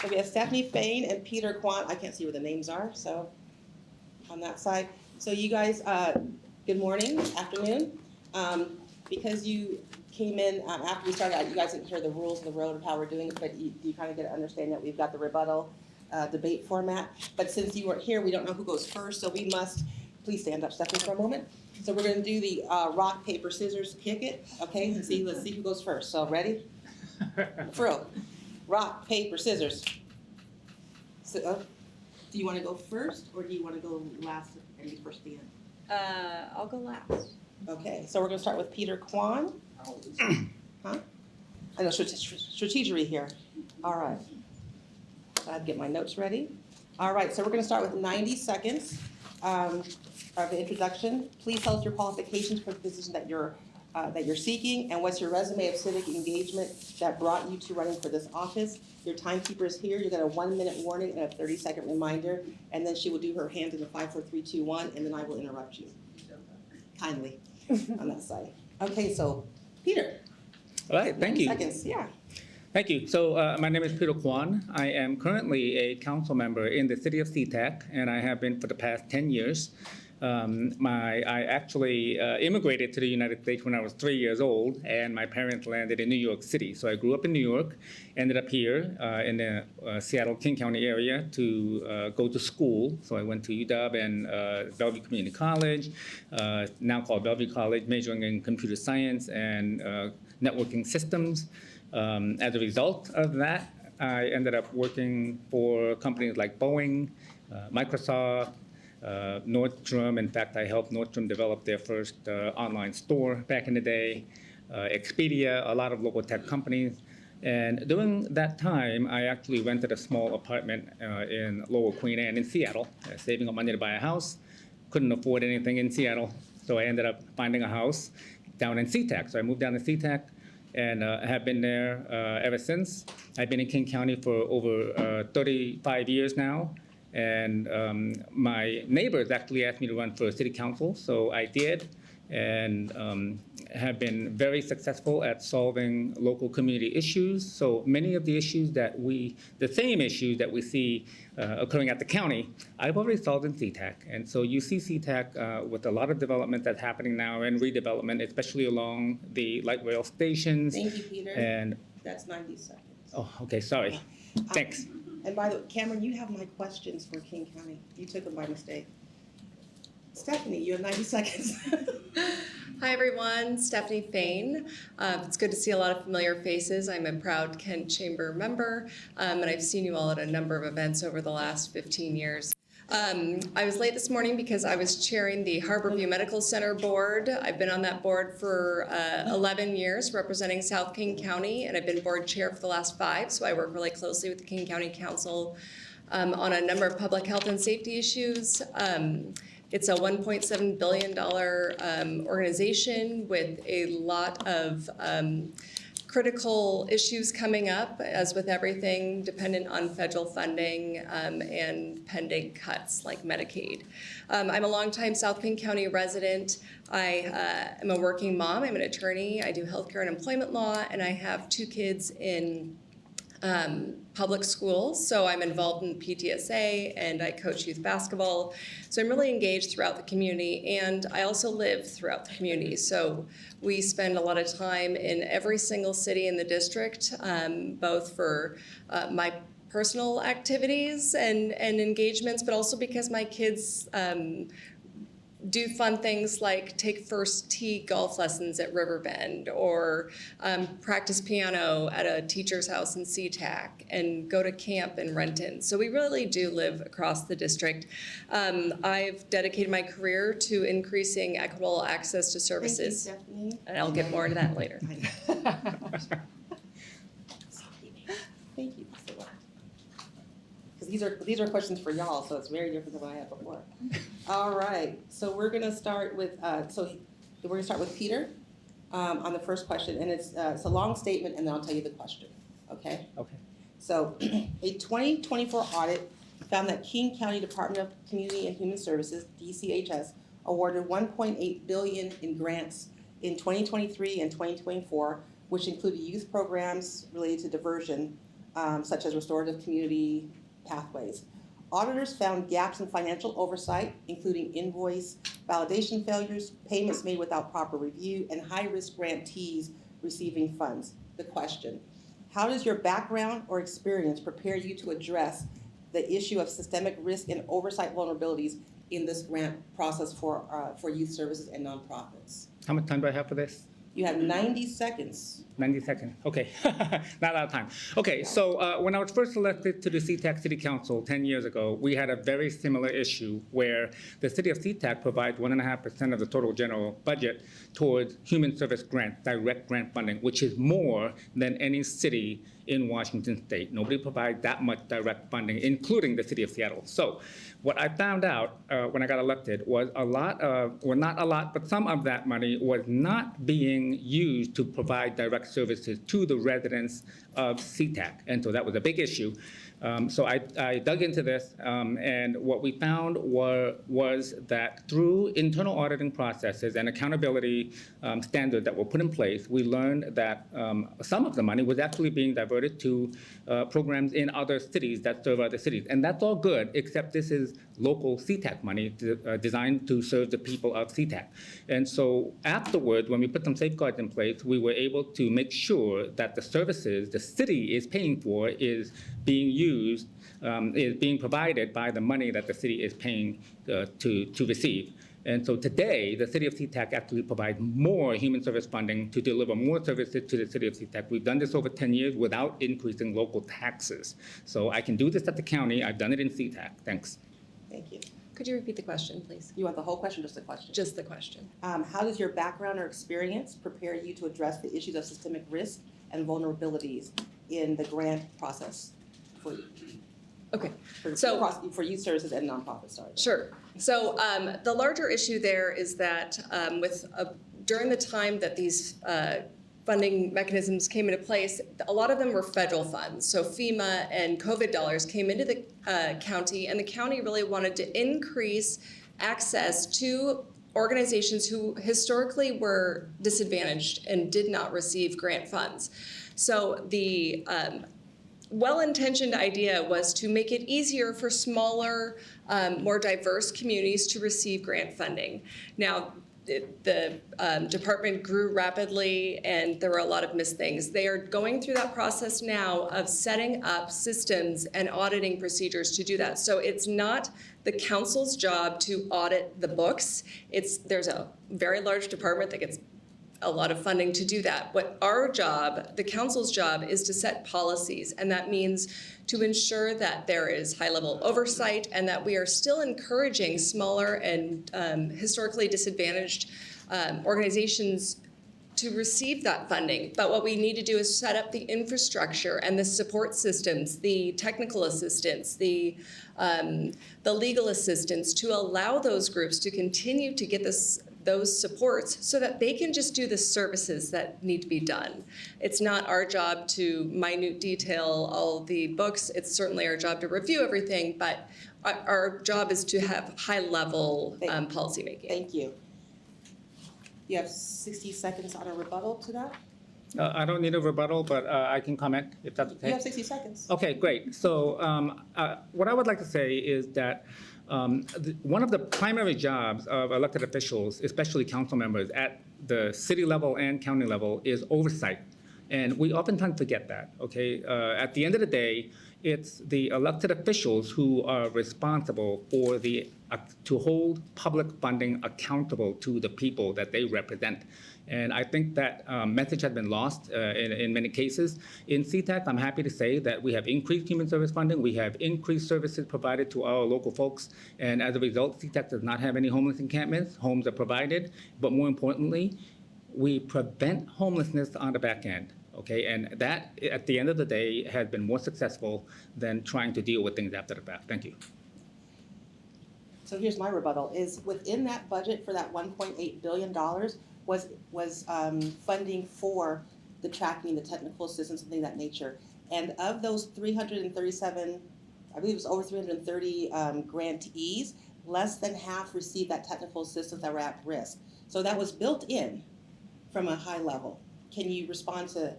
So we have Steffanie Fain and Peter Kwon. I can't see where the names are, so on that side. So you guys, good morning, afternoon. Because you came in after we started, you guys didn't hear the rules of the road of how we're doing it, but you kind of get to understand that we've got the rebuttal debate format. But since you weren't here, we don't know who goes first, so we must, please stand up, Stephanie, for a moment. So we're gonna do the rock, paper, scissors, kick it, okay? And let's see who goes first. So ready? For real. Rock, paper, scissors. So, do you want to go first, or do you want to go last and you first the end? I'll go last. Okay, so we're going to start with Peter Kwon. Huh? I know strategery here. All right. I'd get my notes ready. All right, so we're going to start with 90 seconds of the introduction. Please tell us your qualifications for the position that you're seeking, and what's your resume of civic engagement that brought you to running for this office. Your timekeeper is here. You got a 1-minute warning and a 30-second reminder, and then she will do her hand in the 5, 4, 3, 2, 1, and then I will interrupt you kindly on that side. Okay, so Peter. All right, thank you. Seconds, yeah. Thank you. So my name is Peter Kwon. I am currently a council member in the city of SeaTac, and I have been for the past 10 years. I actually immigrated to the United States when I was 3 years old, and my parents landed in New York City. So I grew up in New York, ended up here in the Seattle, King County area to go to school. So I went to UW and Bellevue Community College, now called Bellevue College, majoring in computer science and networking systems. As a result of that, I ended up working for companies like Boeing, Microsoft, Nordstrom. In fact, I helped Nordstrom develop their first online store back in the day, Expedia, a lot of local tech companies. And during that time, I actually rented a small apartment in Lower Queen Anne in Seattle, saving up money to buy a house. Couldn't afford anything in Seattle, so I ended up finding a house down in SeaTac. So I moved down to SeaTac and have been there ever since. I've been in King County for over 35 years now. And my neighbors actually asked me to run for city council, so I did, and have been very successful at solving local community issues. So many of the issues the same issues that we see occurring at the county, I've already solved in SeaTac. And so you see SeaTac with a lot of development that's happening now and redevelopment, especially along the light rail stations. Thank you, Peter. And that's 90 seconds. oh, okay, sorry. Thanks. And by the way, Cameron, you have my questions for King County. You took them by mistake. Stephanie, you have 90 seconds. Hi, everyone. Steffanie Fain. It's good to see a lot of familiar faces. I'm a proud Kent Chamber member, and I've seen you all at a number of events over the last 15 years. I was late this morning because I was chairing the Harborview Medical Center board. I've been on that board for 11 years representing South King County, and I've been board chair for the last 5, so I work really closely with the King County Council on a number of public health and safety issues. It's a $1.7 billion organization with a lot of critical issues coming up, as with everything, dependent on federal funding and pending cuts like Medicaid. I'm a longtime South King County resident. I am a working mom. I'm an attorney. I do healthcare and employment law, and I have 2 kids in public schools, so I'm involved in PTSA and I coach youth basketball. So I'm really engaged throughout the community, and I also live throughout the community. So we spend a lot of time in every single city in the district, both for my personal activities and engagements, but also because my kids do fun things like take first tee golf lessons at Riverbend, or practice piano at a teacher's house in SeaTac, and go to camp in Renton. So we really do live across the district. I've dedicated my career to increasing equitable access to services. Thank you, Stephanie. And I'll get more into that later. Thank you so much. Because these are questions for y'all, so it's very different than what I had before. All right, so we're gonna start with Peter. on the first question, and it's a long statement, and then I'll tell you the question, okay? Okay. So, a 2024 audit found that King County Department of Community and Human Services, DCHS, awarded $1.8 billion in grants in 2023 and 2024, which included youth programs related to diversion, such as restorative community pathways. Auditors found gaps in financial oversight, including invoice validation failures, payments made without proper review, and high-risk grantees receiving funds. The question: how does your background or experience prepare you to address the issue of systemic risk and oversight vulnerabilities in this grant process for youth services and nonprofits? How much time do I have for this? You have 90 seconds. 90 seconds. Okay, not a lot of time. Okay, so when I was first elected to the SeaTac City Council 10 years ago, we had a very similar issue where the city of SeaTac provides 1.5% of the total general budget towards human service grant, direct grant funding, which is more than any city in Washington state. Nobody provides that much direct funding, including the city of Seattle. So what I found out when I got elected was not a lot, but some of that money was not being used to provide direct services to the residents of SeaTac. And so that was a big issue. So I dug into this, and what we found was that through internal auditing processes and accountability standards that were put in place, we learned that some of the money was actually being diverted to programs in other cities that serve other cities. And that's all good, except this is local SeaTac money designed to serve the people of SeaTac. And so afterwards, when we put some safeguards in place, we were able to make sure that the services the city is paying for is being provided by the money that the city is paying to receive. And so today, the city of SeaTac actually provides more human service funding to deliver more services to the city of SeaTac. We've done this over 10 years without increasing local taxes. So I can do this at the county. I've done it in SeaTac. Thanks. Thank you. Could you repeat the question, please? You want the whole question or just the question? Just the question. How does your background or experience prepare you to address the issues of systemic risk and vulnerabilities in the grant process for youth services and nonprofits? Sorry. Sure. So the larger issue there is that during the time that these funding mechanisms came into place, a lot of them were federal funds. So FEMA and COVID dollars came into the county, and the county really wanted to increase access to organizations who historically were disadvantaged and did not receive grant funds. So the well-intentioned idea was to make it easier for smaller, more diverse communities to receive grant funding. Now, the department grew rapidly, and there were a lot of missed things. They are going through that process now of setting up systems and auditing procedures to do that. So it's not the council's job to audit the books. There's a very large department that gets a lot of funding to do that. What our job, the council's job, is to set policies, and that means to ensure that there is high-level oversight and that we are still encouraging smaller and historically disadvantaged organizations to receive that funding. But what we need to do is set up the infrastructure and the support systems, the technical assistance, the legal assistance to allow those groups to continue to get those supports so that they can just do the services that need to be done. It's not our job to minute detail all the books. It's certainly our job to review everything, but our job is to have high-level policy making. Thank you. You have 60 seconds on a rebuttal to that? I don't need a rebuttal, but I can comment if that's okay. You have 60 seconds. Okay, great. So what I would like to say is that one of the primary jobs of elected officials, especially council members at the city level and county level, is oversight. And we oftentimes forget that, okay? At the end of the day, it's the elected officials who are responsible for to hold public funding accountable to the people that they represent. And I think that message has been lost in many cases. In SeaTac, I'm happy to say that we have increased human service funding. We have increased services provided to our local folks. And as a result, SeaTac does not have any homeless encampments. Homes are provided. But more importantly, we prevent homelessness on the back end. Okay, and that, at the end of the day, has been more successful than trying to deal with things after the fact. Thank you. So here's my rebuttal, is within that budget for that $1.8 billion was funding for the tracking, the technical assistance, something of that nature. And of those 337, I believe it was over 330 grantees, less than half received that technical assistance that were at risk. So that was built in from a high level. Can you respond to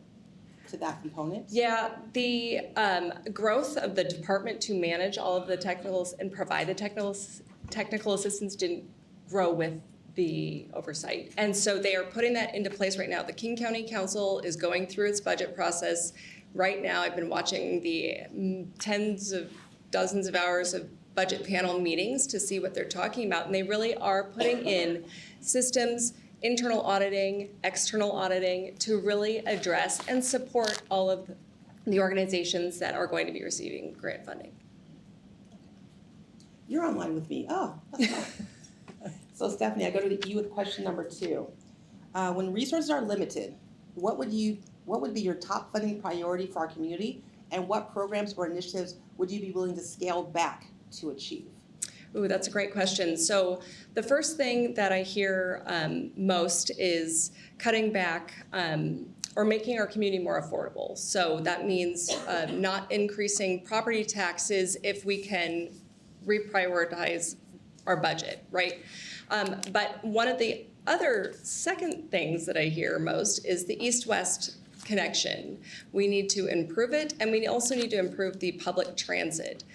that component? Yeah, the growth of the department to manage all of the technicals and provide the technical assistance didn't grow with the oversight. And so they are putting that into place right now. The King County Council is going through its budget process right now. I've been watching the tens of dozens of hours of budget panel meetings to see what they're talking about. And they really are putting in systems, internal auditing, external auditing to really address and support all of the organizations that are going to be receiving grant funding. You're online with me. Oh, that's fine. So Steffanie, I go to you with question number 2. When resources are limited, what would be your top funding priority for our community, and what programs or initiatives would you be willing to scale back to achieve? Ooh, that's a great question. So the first thing that I hear most is cutting back or making our community more affordable. So that means not increasing property taxes if we can reprioritize our budget, right? But one of the other second things that I hear most is the east-west connection. We need to improve it, and we also need to improve the public transit.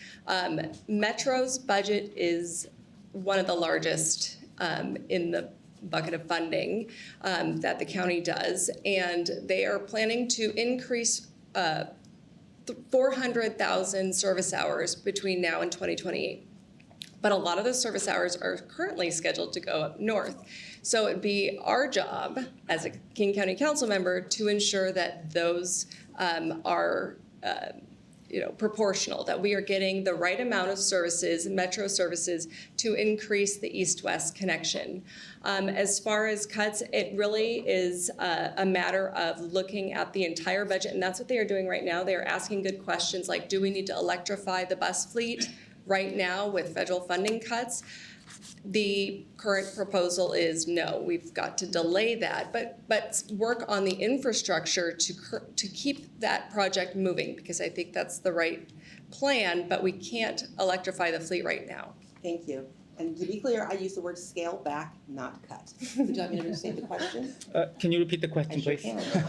Metro's budget is one of the largest in the bucket of funding that the county does, and they are planning to increase 400,000 service hours between now and 2028. But a lot of those service hours are currently scheduled to go up north. So it'd be our job as a King County Council member to ensure that those are proportional, that we are getting the right amount of services, metro services, to increase the east-west connection. As far as cuts, it really is a matter of looking at the entire budget, and that's what they are doing right now. They are asking good questions like, do we need to electrify the bus fleet right now with federal funding cuts? The current proposal is no, we've got to delay that, but work on the infrastructure to keep that project moving, because I think that's the right plan, but we can't electrify the fleet right now. Thank you. And to be clear, I use the word scale back, not cut. Would you like me to restate the question? Can you repeat the question, I sure please? can.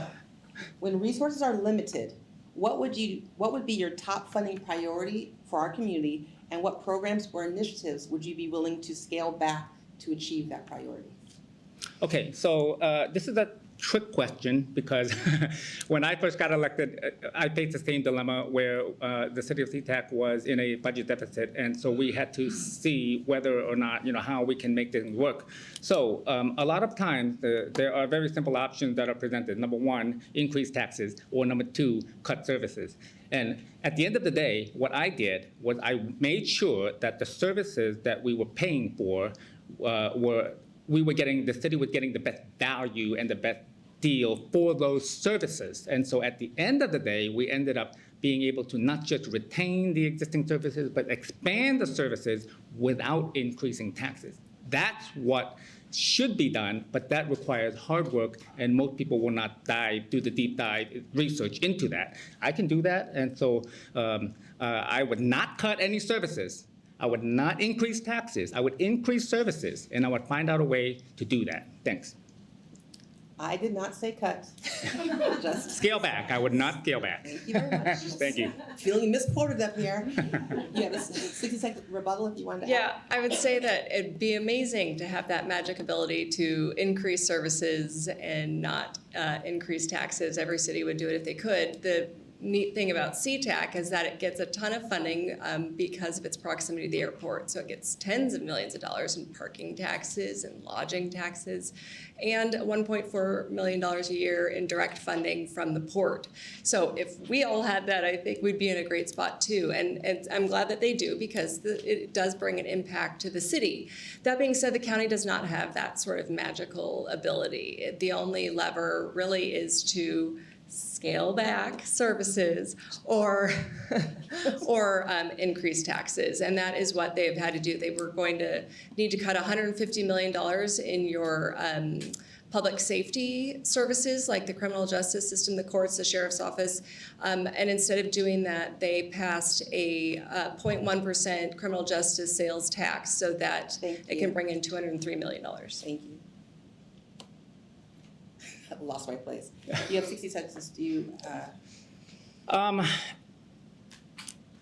When resources are limited, what would be your top funding priority for our community, and what programs or initiatives would you be willing to scale back to achieve that priority? Okay, so this is a trick question, because when I first got elected, I faced the same dilemma where the city of SeaTac was in a budget deficit, and so we had to see whether or not, how we can make things work. So a lot of times there are very simple options that are presented. Number 1, increase taxes, or number 2, cut services. And at the end of the day, what I did was I made sure that the services that we were paying for the city was getting the best value and the best deal for those services. And so at the end of the day, we ended up being able to not just retain the existing services, but expand the services without increasing taxes. That's what should be done, but that requires hard work, and most people will not do the deep dive research into that. I can do that, and so I would not cut any services. I would not increase taxes. I would increase services, and I would find out a way to do that. Thanks. I did not say cut. Just Scale back. I would not scale back. thank you very much. Thank you. Feeling misquoted up here. You have a 60-second rebuttal if you wanted to Yeah, I would say that it'd be amazing to have that magic ability to increase services and not increase taxes. Every city would do it if they could. The neat thing about SeaTac is that it gets a ton of funding because of its proximity to the airport. So it gets tens of millions of dollars in parking taxes and lodging taxes, and $1.4 million a year in direct funding from the port. So if we all had that, I think we'd be in a great spot too. And I'm glad that they do, because it does bring an impact to the city. That being said, the county does not have that sort of magical ability. The only lever really is to scale back services or increase taxes. And that is what they've had to do. They were going to need to cut $150 million in your public safety services like the criminal justice system, the courts, the sheriff's office. And instead of doing that, they passed a 0.1% criminal justice sales tax so that it can bring in $203 million. Thank you. I lost my place. You have 60 seconds. Do you?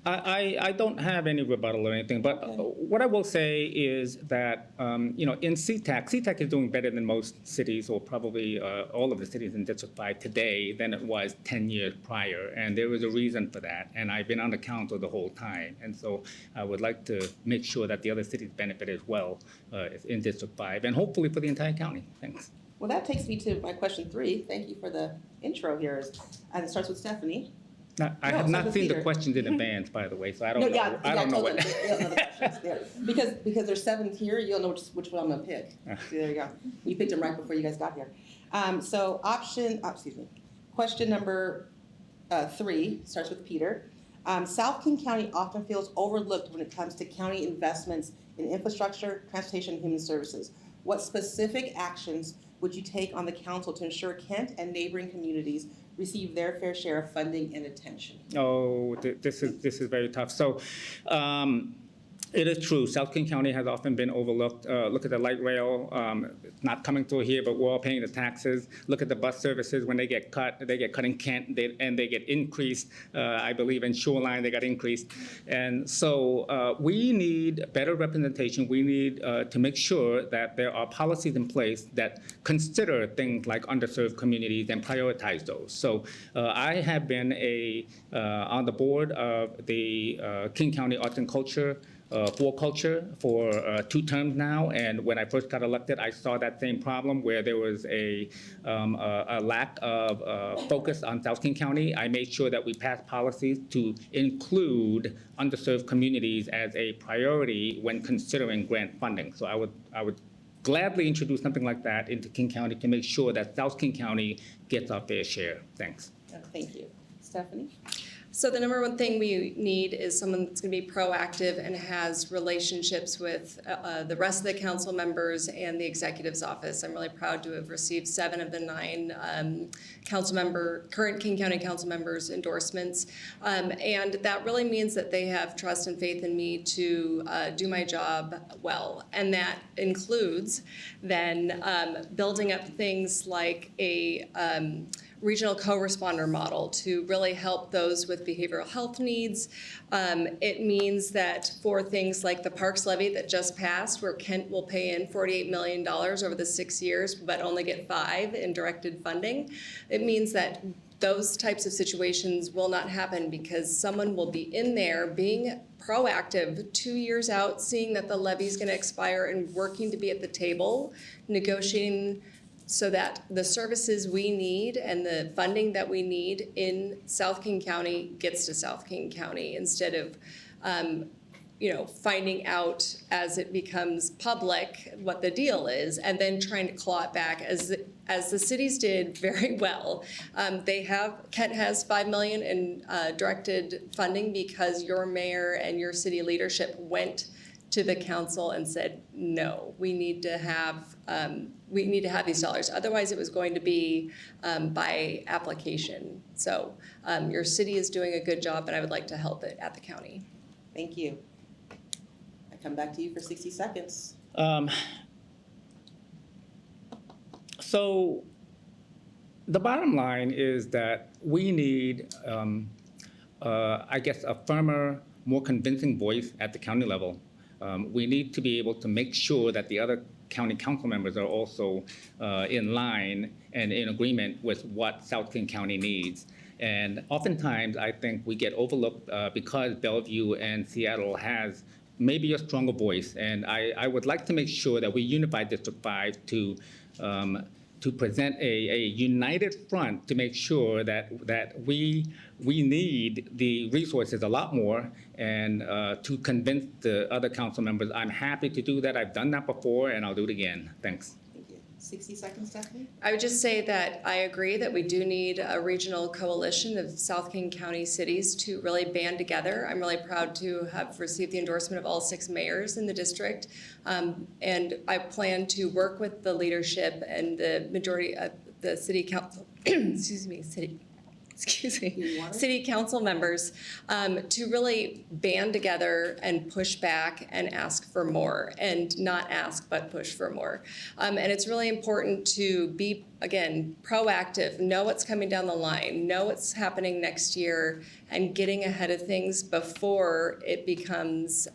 I don't have any rebuttal or anything, but what I will say is that, in CTAC is doing better than most cities, or probably all of the cities in District 5 today than it was 10 years prior, and there was a reason for that, and I've been on the council the whole time, and so I would like to make sure that the other cities benefit as well in District 5, and hopefully for the entire county. Thanks. Well, that takes me to my question 3. Thank you for the intro here. And it starts with Steffanie. Now, I have not seen the questions in advance, by the way, so I don't know. I don't know what. You'll know the questions there. Because there's 7 here, you'll know which one I'm gonna pick. See, there you go. You picked them right before you guys got here. So question number 3 starts with Peter. South King County often feels overlooked when it comes to county investments in infrastructure, transportation, and human services. What specific actions would you take on the council to ensure Kent and neighboring communities receive their fair share of funding and attention? Oh, this is very tough. So, it is true. South King County has often been overlooked. Look at the light rail. It's not coming through here, but we're all paying the taxes. Look at the bus services. When they get cut in Kent, and they get increased. I believe in Shoreline they got increased. And so we need better representation. We need to make sure that there are policies in place that consider things like underserved communities and prioritize those. So I have been on the board of the King County Arts and Culture for 2 terms now, and when I first got elected, I saw that same problem where there was a lack of focus on South King County. I made sure that we passed policies to include underserved communities as a priority when considering grant funding. So I would gladly introduce something like that into King County to make sure that South King County gets our fair share. Thanks. Thank you. Steffanie? So the number one thing we need is someone that's going to be proactive and has relationships with the rest of the council members and the executive's office. I'm really proud to have received 7 of the 9 current King County council members' endorsements. And that really means that they have trust and faith in me to do my job well. And that includes then building up things like a regional co-responder model to really help those with behavioral health needs. It means that for things like the Parks Levy that just passed, where Kent will pay in $48 million over the 6 years, but only get 5 in directed funding, it means that those types of situations will not happen because someone will be in there being proactive 2 years out, seeing that the levy is going to expire and working to be at the table, negotiating so that the services we need and the funding that we need in South King County gets to South King County instead of, finding out as it becomes public what the deal is and then trying to claw it back as the cities did very well. Kent has $5 million in directed funding because your mayor and your city leadership went to the council and said, no, we need to have these dollars. Otherwise, it was going to be by application. So your city is doing a good job, and I would like to help it at the county. Thank you. I come back to you for 60 seconds. So the bottom line is that we need, a firmer, more convincing voice at the county level. We need to be able to make sure that the other county council members are also in line and in agreement with what South King County needs. And oftentimes, I think we get overlooked because Bellevue and Seattle has maybe a stronger voice. And I would like to make sure that we unify District 5 to present a united front to make sure that we need the resources a lot more and to convince the other council members. I'm happy to do that. I've done that before, and I'll do it again. Thanks. Thank you. 60 seconds, Stephanie? I would just say that I agree that we do need a regional coalition of South King County cities to really band together. I'm really proud to have received the endorsement of all 6 mayors in the district. And I plan to work with the leadership and the majority of the city council, city council members to really band together and push back and ask for more, and not ask but push for more. And it's really important to be, again, proactive, know what's coming down the line, know what's happening next year, and getting ahead of things before it becomes,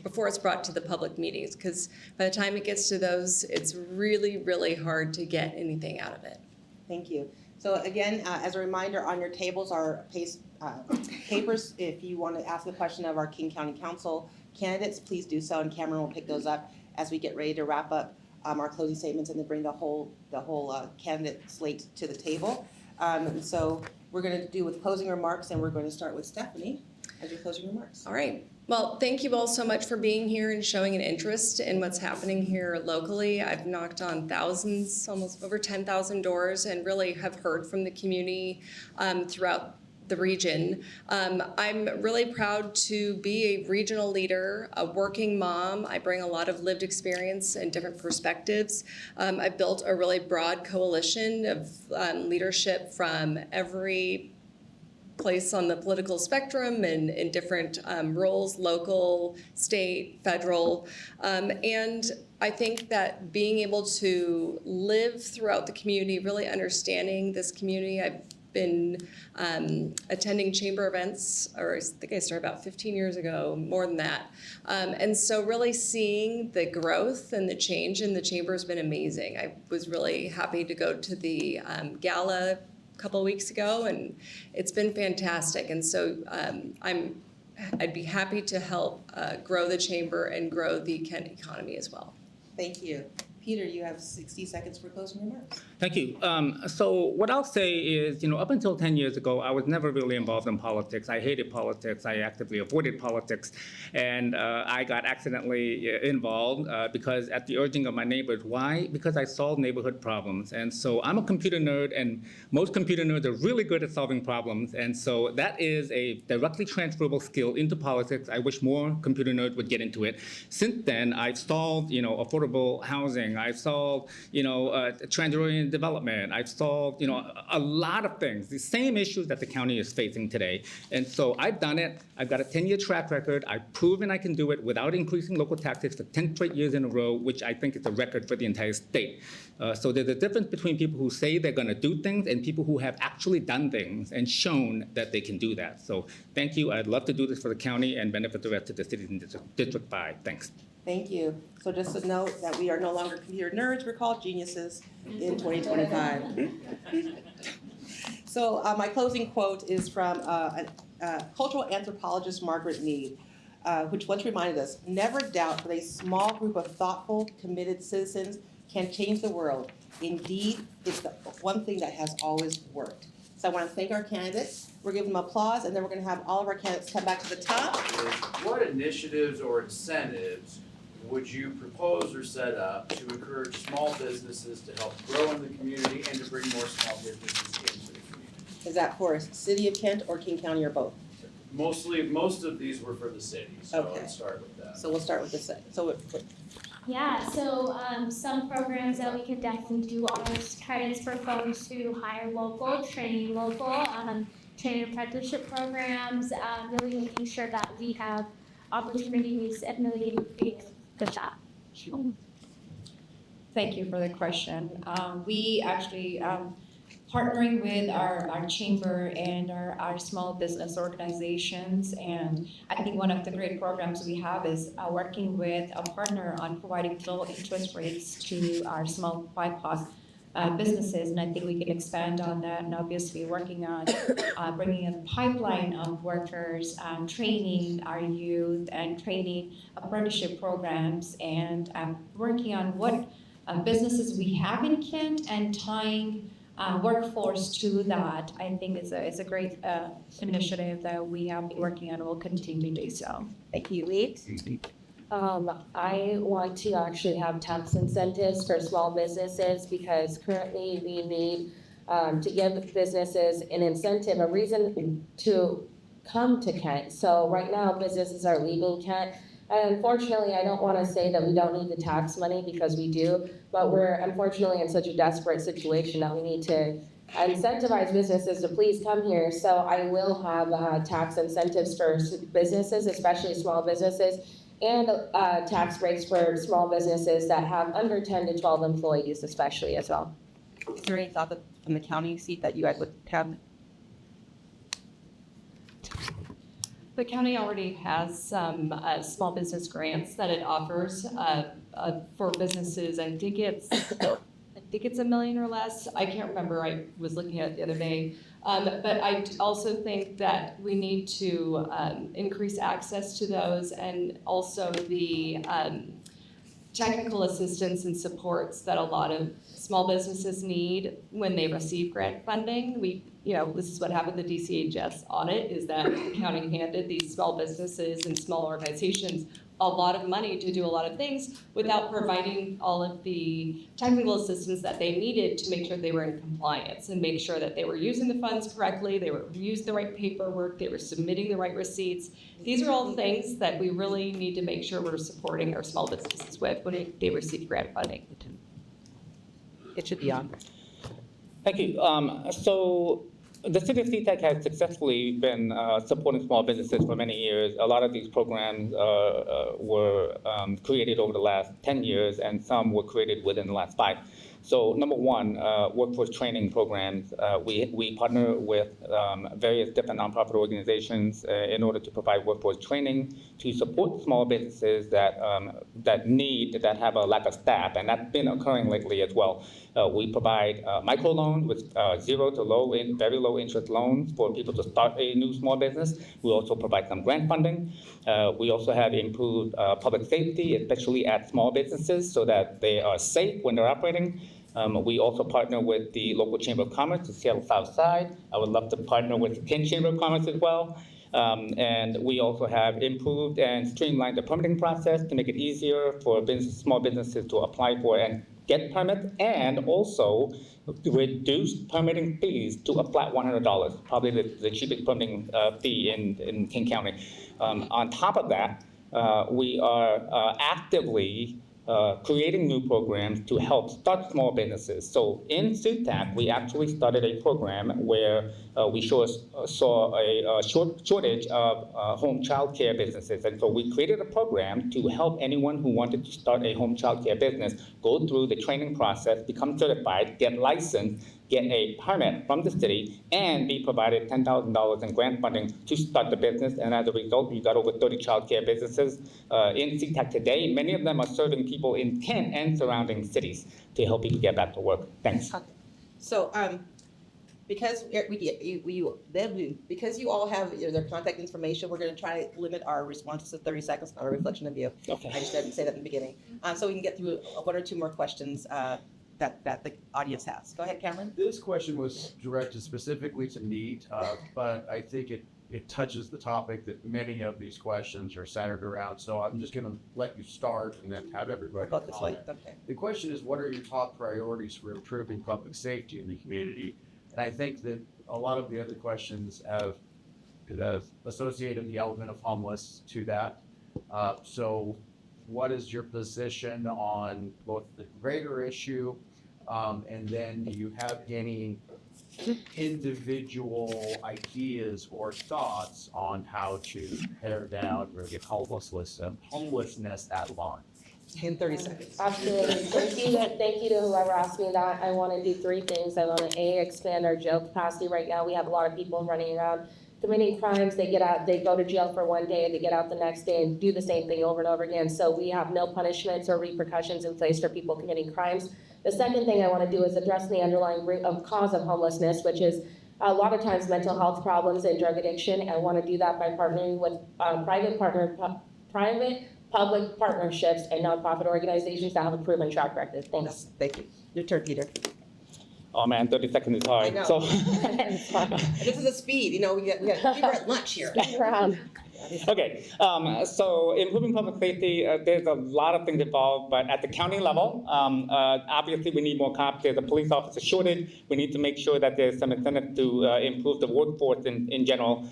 before it's brought to the public meetings, because by the time it gets to those, it's really, really hard to get anything out of it. Thank you. So again, as a reminder, on your tables are papers. If you want to ask a question of our King County Council candidates, please do so, and Cameron will pick those up as we get ready to wrap up our closing statements and then bring the whole candidate slate to the table. And so we're going to do with closing remarks, and we're going to start with Steffanie as your closing remarks. All right. Well, thank you all so much for being here and showing an interest in what's happening here locally. I've knocked on thousands, almost over 10,000 doors, and really have heard from the community throughout the region. I'm really proud to be a regional leader, a working mom. I bring a lot of lived experience and different perspectives. I've built a really broad coalition of leadership from every place on the political spectrum and in different roles, local, state, federal. And I think that being able to live throughout the community, really understanding this community, I've been attending chamber events, or I think I started about 15 years ago, more than that. And so really seeing the growth and the change in the chamber has been amazing. I was really happy to go to the gala couple of weeks ago, and it's been fantastic. And so I'd be happy to help grow the chamber and grow the Kent economy as well. Thank you. Peter, you have 60 seconds for closing remarks. Thank you. So what I'll say is, up until 10 years ago, I was never really involved in politics. I hated politics. I actively avoided politics. And I got accidentally involved because at the urging of my neighbors. Why? Because I solved neighborhood problems. And so I'm a computer nerd, and most computer nerds are really good at solving problems. And so that is a directly transferable skill into politics. I wish more computer nerds would get into it. Since then, I've solved, affordable housing. I've solved, trans-oriented development. I've solved, a lot of things, the same issues that the county is facing today. And so I've done it. I've got a 10-year track record. I've proven I can do it without increasing local taxes for 10 straight years in a row, which I think is a record for the entire state. So there's a difference between people who say they're going to do things and people who have actually done things and shown that they can do that. So thank you. I'd love to do this for the county and benefit the rest of the cities in District 5. Thanks. Thank you. So just to note that we are no longer computer nerds, we're called geniuses in 2025. So my closing quote is from cultural anthropologist Margaret Mead, which once reminded us, never doubt that a small group of thoughtful, committed citizens can change the world. Indeed, it's the one thing that has always worked. So I want to thank our candidates. We're giving them applause, and then we're going to have all of our candidates come back to the top. What initiatives or incentives would you propose or set up to encourage small businesses to help grow in the community and to bring more small businesses into the community? Is that for City of Kent or King County or both? Most of these were for the city, so Okay. let's start with that. So we'll start with the city. Yeah, so some programs that we could definitely do are credits for folks who hire local, training local, training apprenticeship programs, really making sure that we have opportunities and really increase the shop. Thank you for the question. We actually partnering with our chamber and our small business organizations, and I think one of the great programs we have is working with a partner on providing low interest rates to our small BIPOC businesses, and I think we can expand on that, and obviously working on bringing in a pipeline of workers, training our youth, and training apprenticeship programs, and working on what businesses we have in Kent and tying workforce to that. I think it's a great initiative that we have been working on and will continue to do so. Thank you, Neet. I want to actually have tax incentives for small businesses because currently we need to give businesses an incentive, a reason to come to Kent. So right now, businesses are leaving Kent. And unfortunately, I don't want to say that we don't need the tax money because we do, but we're unfortunately in such a desperate situation that we need to incentivize businesses to please come here. So I will have tax incentives for businesses, especially small businesses, and tax breaks for small businesses that have under 10 to 12 employees especially as well. Is there any thought that from the county seat that you guys would have? The county already has some small business grants that it offers for businesses. I think it's $1 million or less. I can't remember. I was looking at it the other day. But I also think that we need to increase access to those, and also the technical assistance and supports that a lot of small businesses need when they receive grant funding. This is what happened with the DCHS audit, is that the county handed these small businesses and small organizations a lot of money to do a lot of things without providing all of the technical assistance that they needed to make sure they were in compliance and make sure that they were using the funds correctly, they were using the right paperwork, they were submitting the right receipts. These are all things that we really need to make sure we're supporting our small businesses with when they receive grant funding. It should be on. Thank you. So the city of SeaTac has successfully been supporting small businesses for many years. A lot of these programs were created over the last 10 years, and some were created within the last 5. So number one, workforce training programs. We partner with various different nonprofit organizations in order to provide workforce training to support small businesses that have a lack of staff, and that's been occurring lately as well. We provide microloans with very low interest loans for people to start a new small business. We also provide some grant funding. We also have improved public safety, especially at small businesses, so that they are safe when they're operating. We also partner with the local Chamber of Commerce, the Seattle South Side. I would love to partner with the Kent Chamber of Commerce as well. And we also have improved and streamlined the permitting process to make it easier for small businesses to apply for and get permits, and also reduce permitting fees to a flat $100, probably the cheapest permitting fee in King County. On top of that, we are actively creating new programs to help start small businesses. So in SeaTac, we actually started a program where we saw a shortage of home child care businesses. And so we created a program to help anyone who wanted to start a home child care business go through the training process, become certified, get licensed, get a permit from the city, and be provided $10,000 in grant funding to start the business. And as a result, we got over 30 child care businesses in SeaTac today. Many of them are serving people in Kent and surrounding cities to help people get back to work. Thanks. So, because you all have their contact information, we're going to try to limit our responses to 30 seconds, not a reflection of you. Okay. I just didn't say that in the beginning. So we can get through one or two more questions that the audience has. Go ahead, Cameron. This question was directed specifically to Neet, but I think it touches the topic that many of these questions are centered around. So I'm just going to let you start and then have everybody About this way. comment. Okay. The question is, what are your top priorities for improving public safety in the community? And I think that a lot of the other questions have associated the element of homeless to that. So what is your position on both the greater issue, and then do you have any individual ideas or thoughts on how to pare down or get homelessness at large? In 30 seconds. Absolutely. Thank you to whoever asked me that. I want to do 3 things. I want to expand our jail capacity. Right now, we have a lot of people running around committing crimes. They get out, they go to jail for one day, they get out the next day and do the same thing over and over again. So we have no punishments or repercussions in place for people committing crimes. The second thing I want to do is address the underlying cause of homelessness, which is a lot of times mental health problems and drug addiction. I want to do that by partnering with private-public partnerships and nonprofit organizations that have a proven track record. Thanks. Thank you. Your turn, Peter. Oh man, 30 seconds is hard. I know. So, This is a speed. We were at lunch here. Stick around. Okay, so improving public safety, there's a lot of things involved, but at the county level, obviously we need more cops. There's a police officer shortage. We need to make sure that there's some incentive to improve the workforce in general.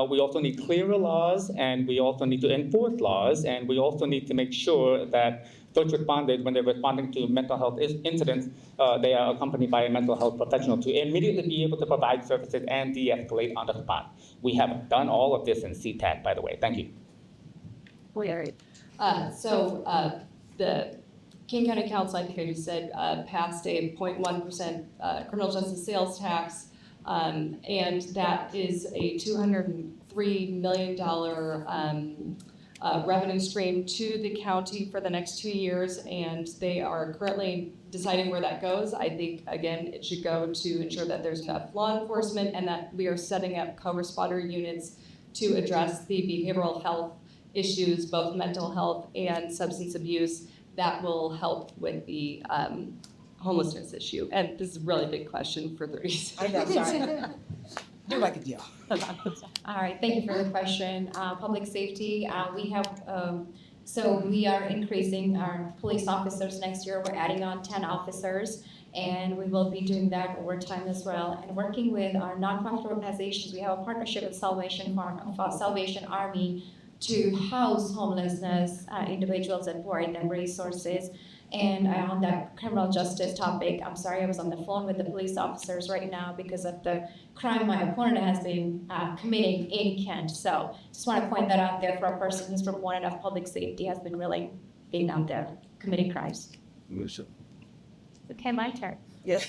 We also need clearer laws, and we also need to enforce laws, and we also need to make sure that first responders, when they're responding to mental health incidents, they are accompanied by a mental health professional to immediately be able to provide services and de-escalate on the spot. We have done all of this in CTAC, by the way. Thank you. The King County Council, I think I just said, passed a 0.1% criminal justice sales tax, and that is a $203 million revenue stream to the county for the next 2 years, and they are currently deciding where that goes. I think, again, it should go to ensure that there's enough law enforcement and that we are setting up co-responder units to address the behavioral health issues, both mental health and substance abuse, that will help with the homelessness issue. And this is a really big question for 30 seconds. I know, sorry. Do like a deal. All right, thank you for the question. Public safety, we have, so we are increasing our police officers next year. We're adding on 10 officers, and we will be doing that over time as well. And working with our nonprofit organizations, we have a partnership with Salvation Army to house homelessness individuals and provide them resources. And on that criminal justice topic, I'm sorry, I was on the phone with the police officers right now because of the crime my opponent has been committing in Kent. So just want to point that out there for a person who's proponent of public safety, has been really being out there committing crimes. Okay, my turn. Yeah.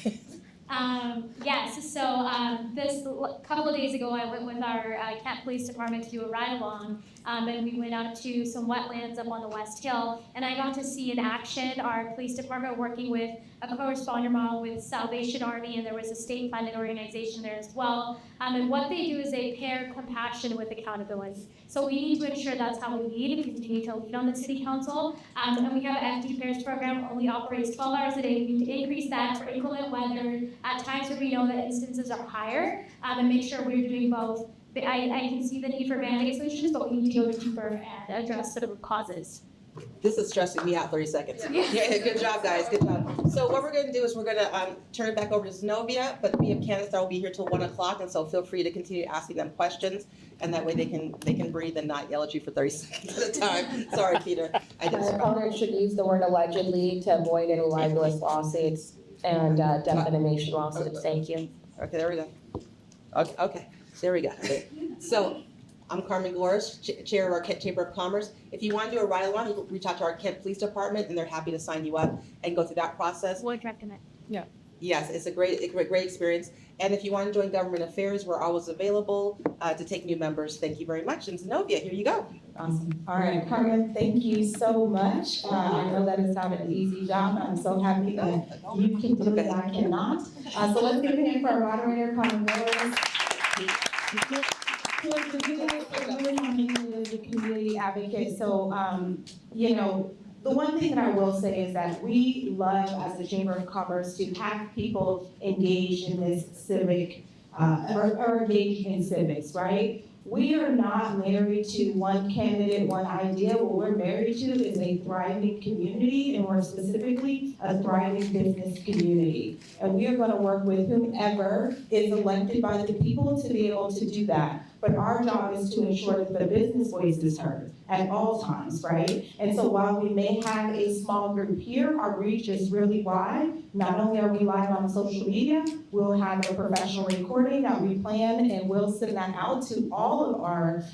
Yes, so this couple of days ago, I went with our Kent Police Department to do a ride-along, and we went out to some wetlands up on the West Hill, and I got to see in action our police department working with a corresponder model with Salvation Army, and there was a state-funded organization there as well. And what they do is they pair compassion with accountability. So we need to ensure that's how we lead and continue to lead on the city council. And we have an FD Pairs program that only operates 12 hours a day. We need to increase that for inclement weather at times where we know that instances are higher, and make sure we're doing both. I can see the need for band-aid solutions, but we need to go deeper and address the root causes. This is stressing me out 30 seconds. Yeah, good job, guys, good job. So what we're gonna do is we're gonna turn it back over to Zenovia, but we have candidates that will be here till 1 o'clock, and so feel free to continue asking them questions, and that way they can breathe and not yell at you for 30 seconds at a time. Sorry, Peter. My opponent should use the word allegedly to avoid any libelous lawsuits and defamation lawsuits. Thank you. Okay, there we go. Okay, there we go. So, I'm Carmen Goers, Chair of our Kent Chamber of Commerce. If you want to do a ride-along, you can reach out to our Kent Police Department, and they're happy to sign you up and go through that process. Would recommend. Yes, it's a great experience. And if you want to join government affairs, we're always available to take new members. Thank you very much. And Zenovia, here you go. Awesome. All right, Carmen, thank you so much. I know that it's not an easy job. I'm so happy that you can do it, I cannot. So let's give it in for our moderator, Carmen Goers. So the community advocate. So, you know, the one thing that I will say is that we love, as the Chamber of Commerce, to have people engaged in this civic, or engaged in civics, right? We are not married to one candidate, one idea. What we're married to is a thriving community, and more specifically, a thriving business community. And we are going to work with whomever is elected by the people to be able to do that. But our job is to ensure that the business voice is heard at all times, right? And so while we may have a small group here, our reach is really wide. Not only are we live on social media, we'll have a professional recording that we plan, and we'll send that out to all of our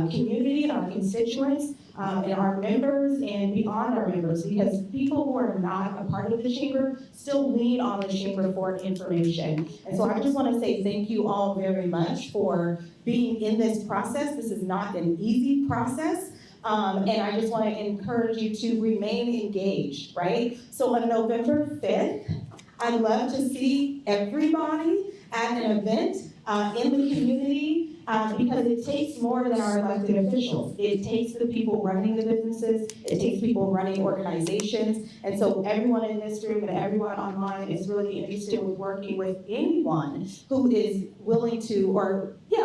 community and our constituents and our members and beyond our members, because people who are not a part of the chamber still lean on the chamber for information. And so I just want to say thank you all very much for being in this process. This is not an easy process. And I just want to encourage you to remain engaged, right? So on November 5th, I'd love to see everybody at an event in the community, because it takes more than our elected officials. It takes the people running the businesses, it takes people running organizations, and so everyone in this room and everyone online is really interested in working with anyone who is willing to,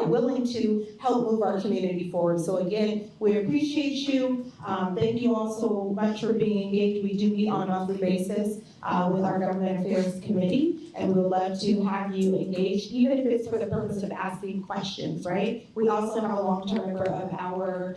willing to help move our community forward. So again, we appreciate you. Thank you all so much for being engaged. We do meet on a monthly basis with our Government Affairs Committee, and we would love to have you engaged, even if it's for the purpose of asking questions, right? We also have a long-term member of our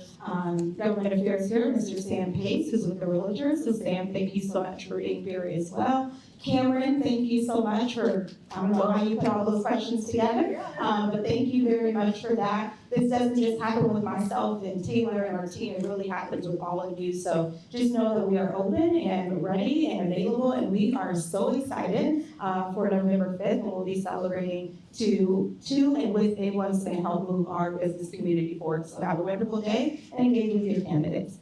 Government Affairs here, Mr. Sam Pace, who's with the Realtors. So Sam, thank you so much for being here as well. Cameron, thank you so much for, I don't know how you put all those questions together, but thank you very much for that. This doesn't just happen with myself and Taylor and our team, it really happens with all of you. So just know that we are open and ready and available, and we are so excited for November 5th, and we'll be celebrating to and with anyone's going to help move our business community forward. So have a wonderful day and engage with your candidates.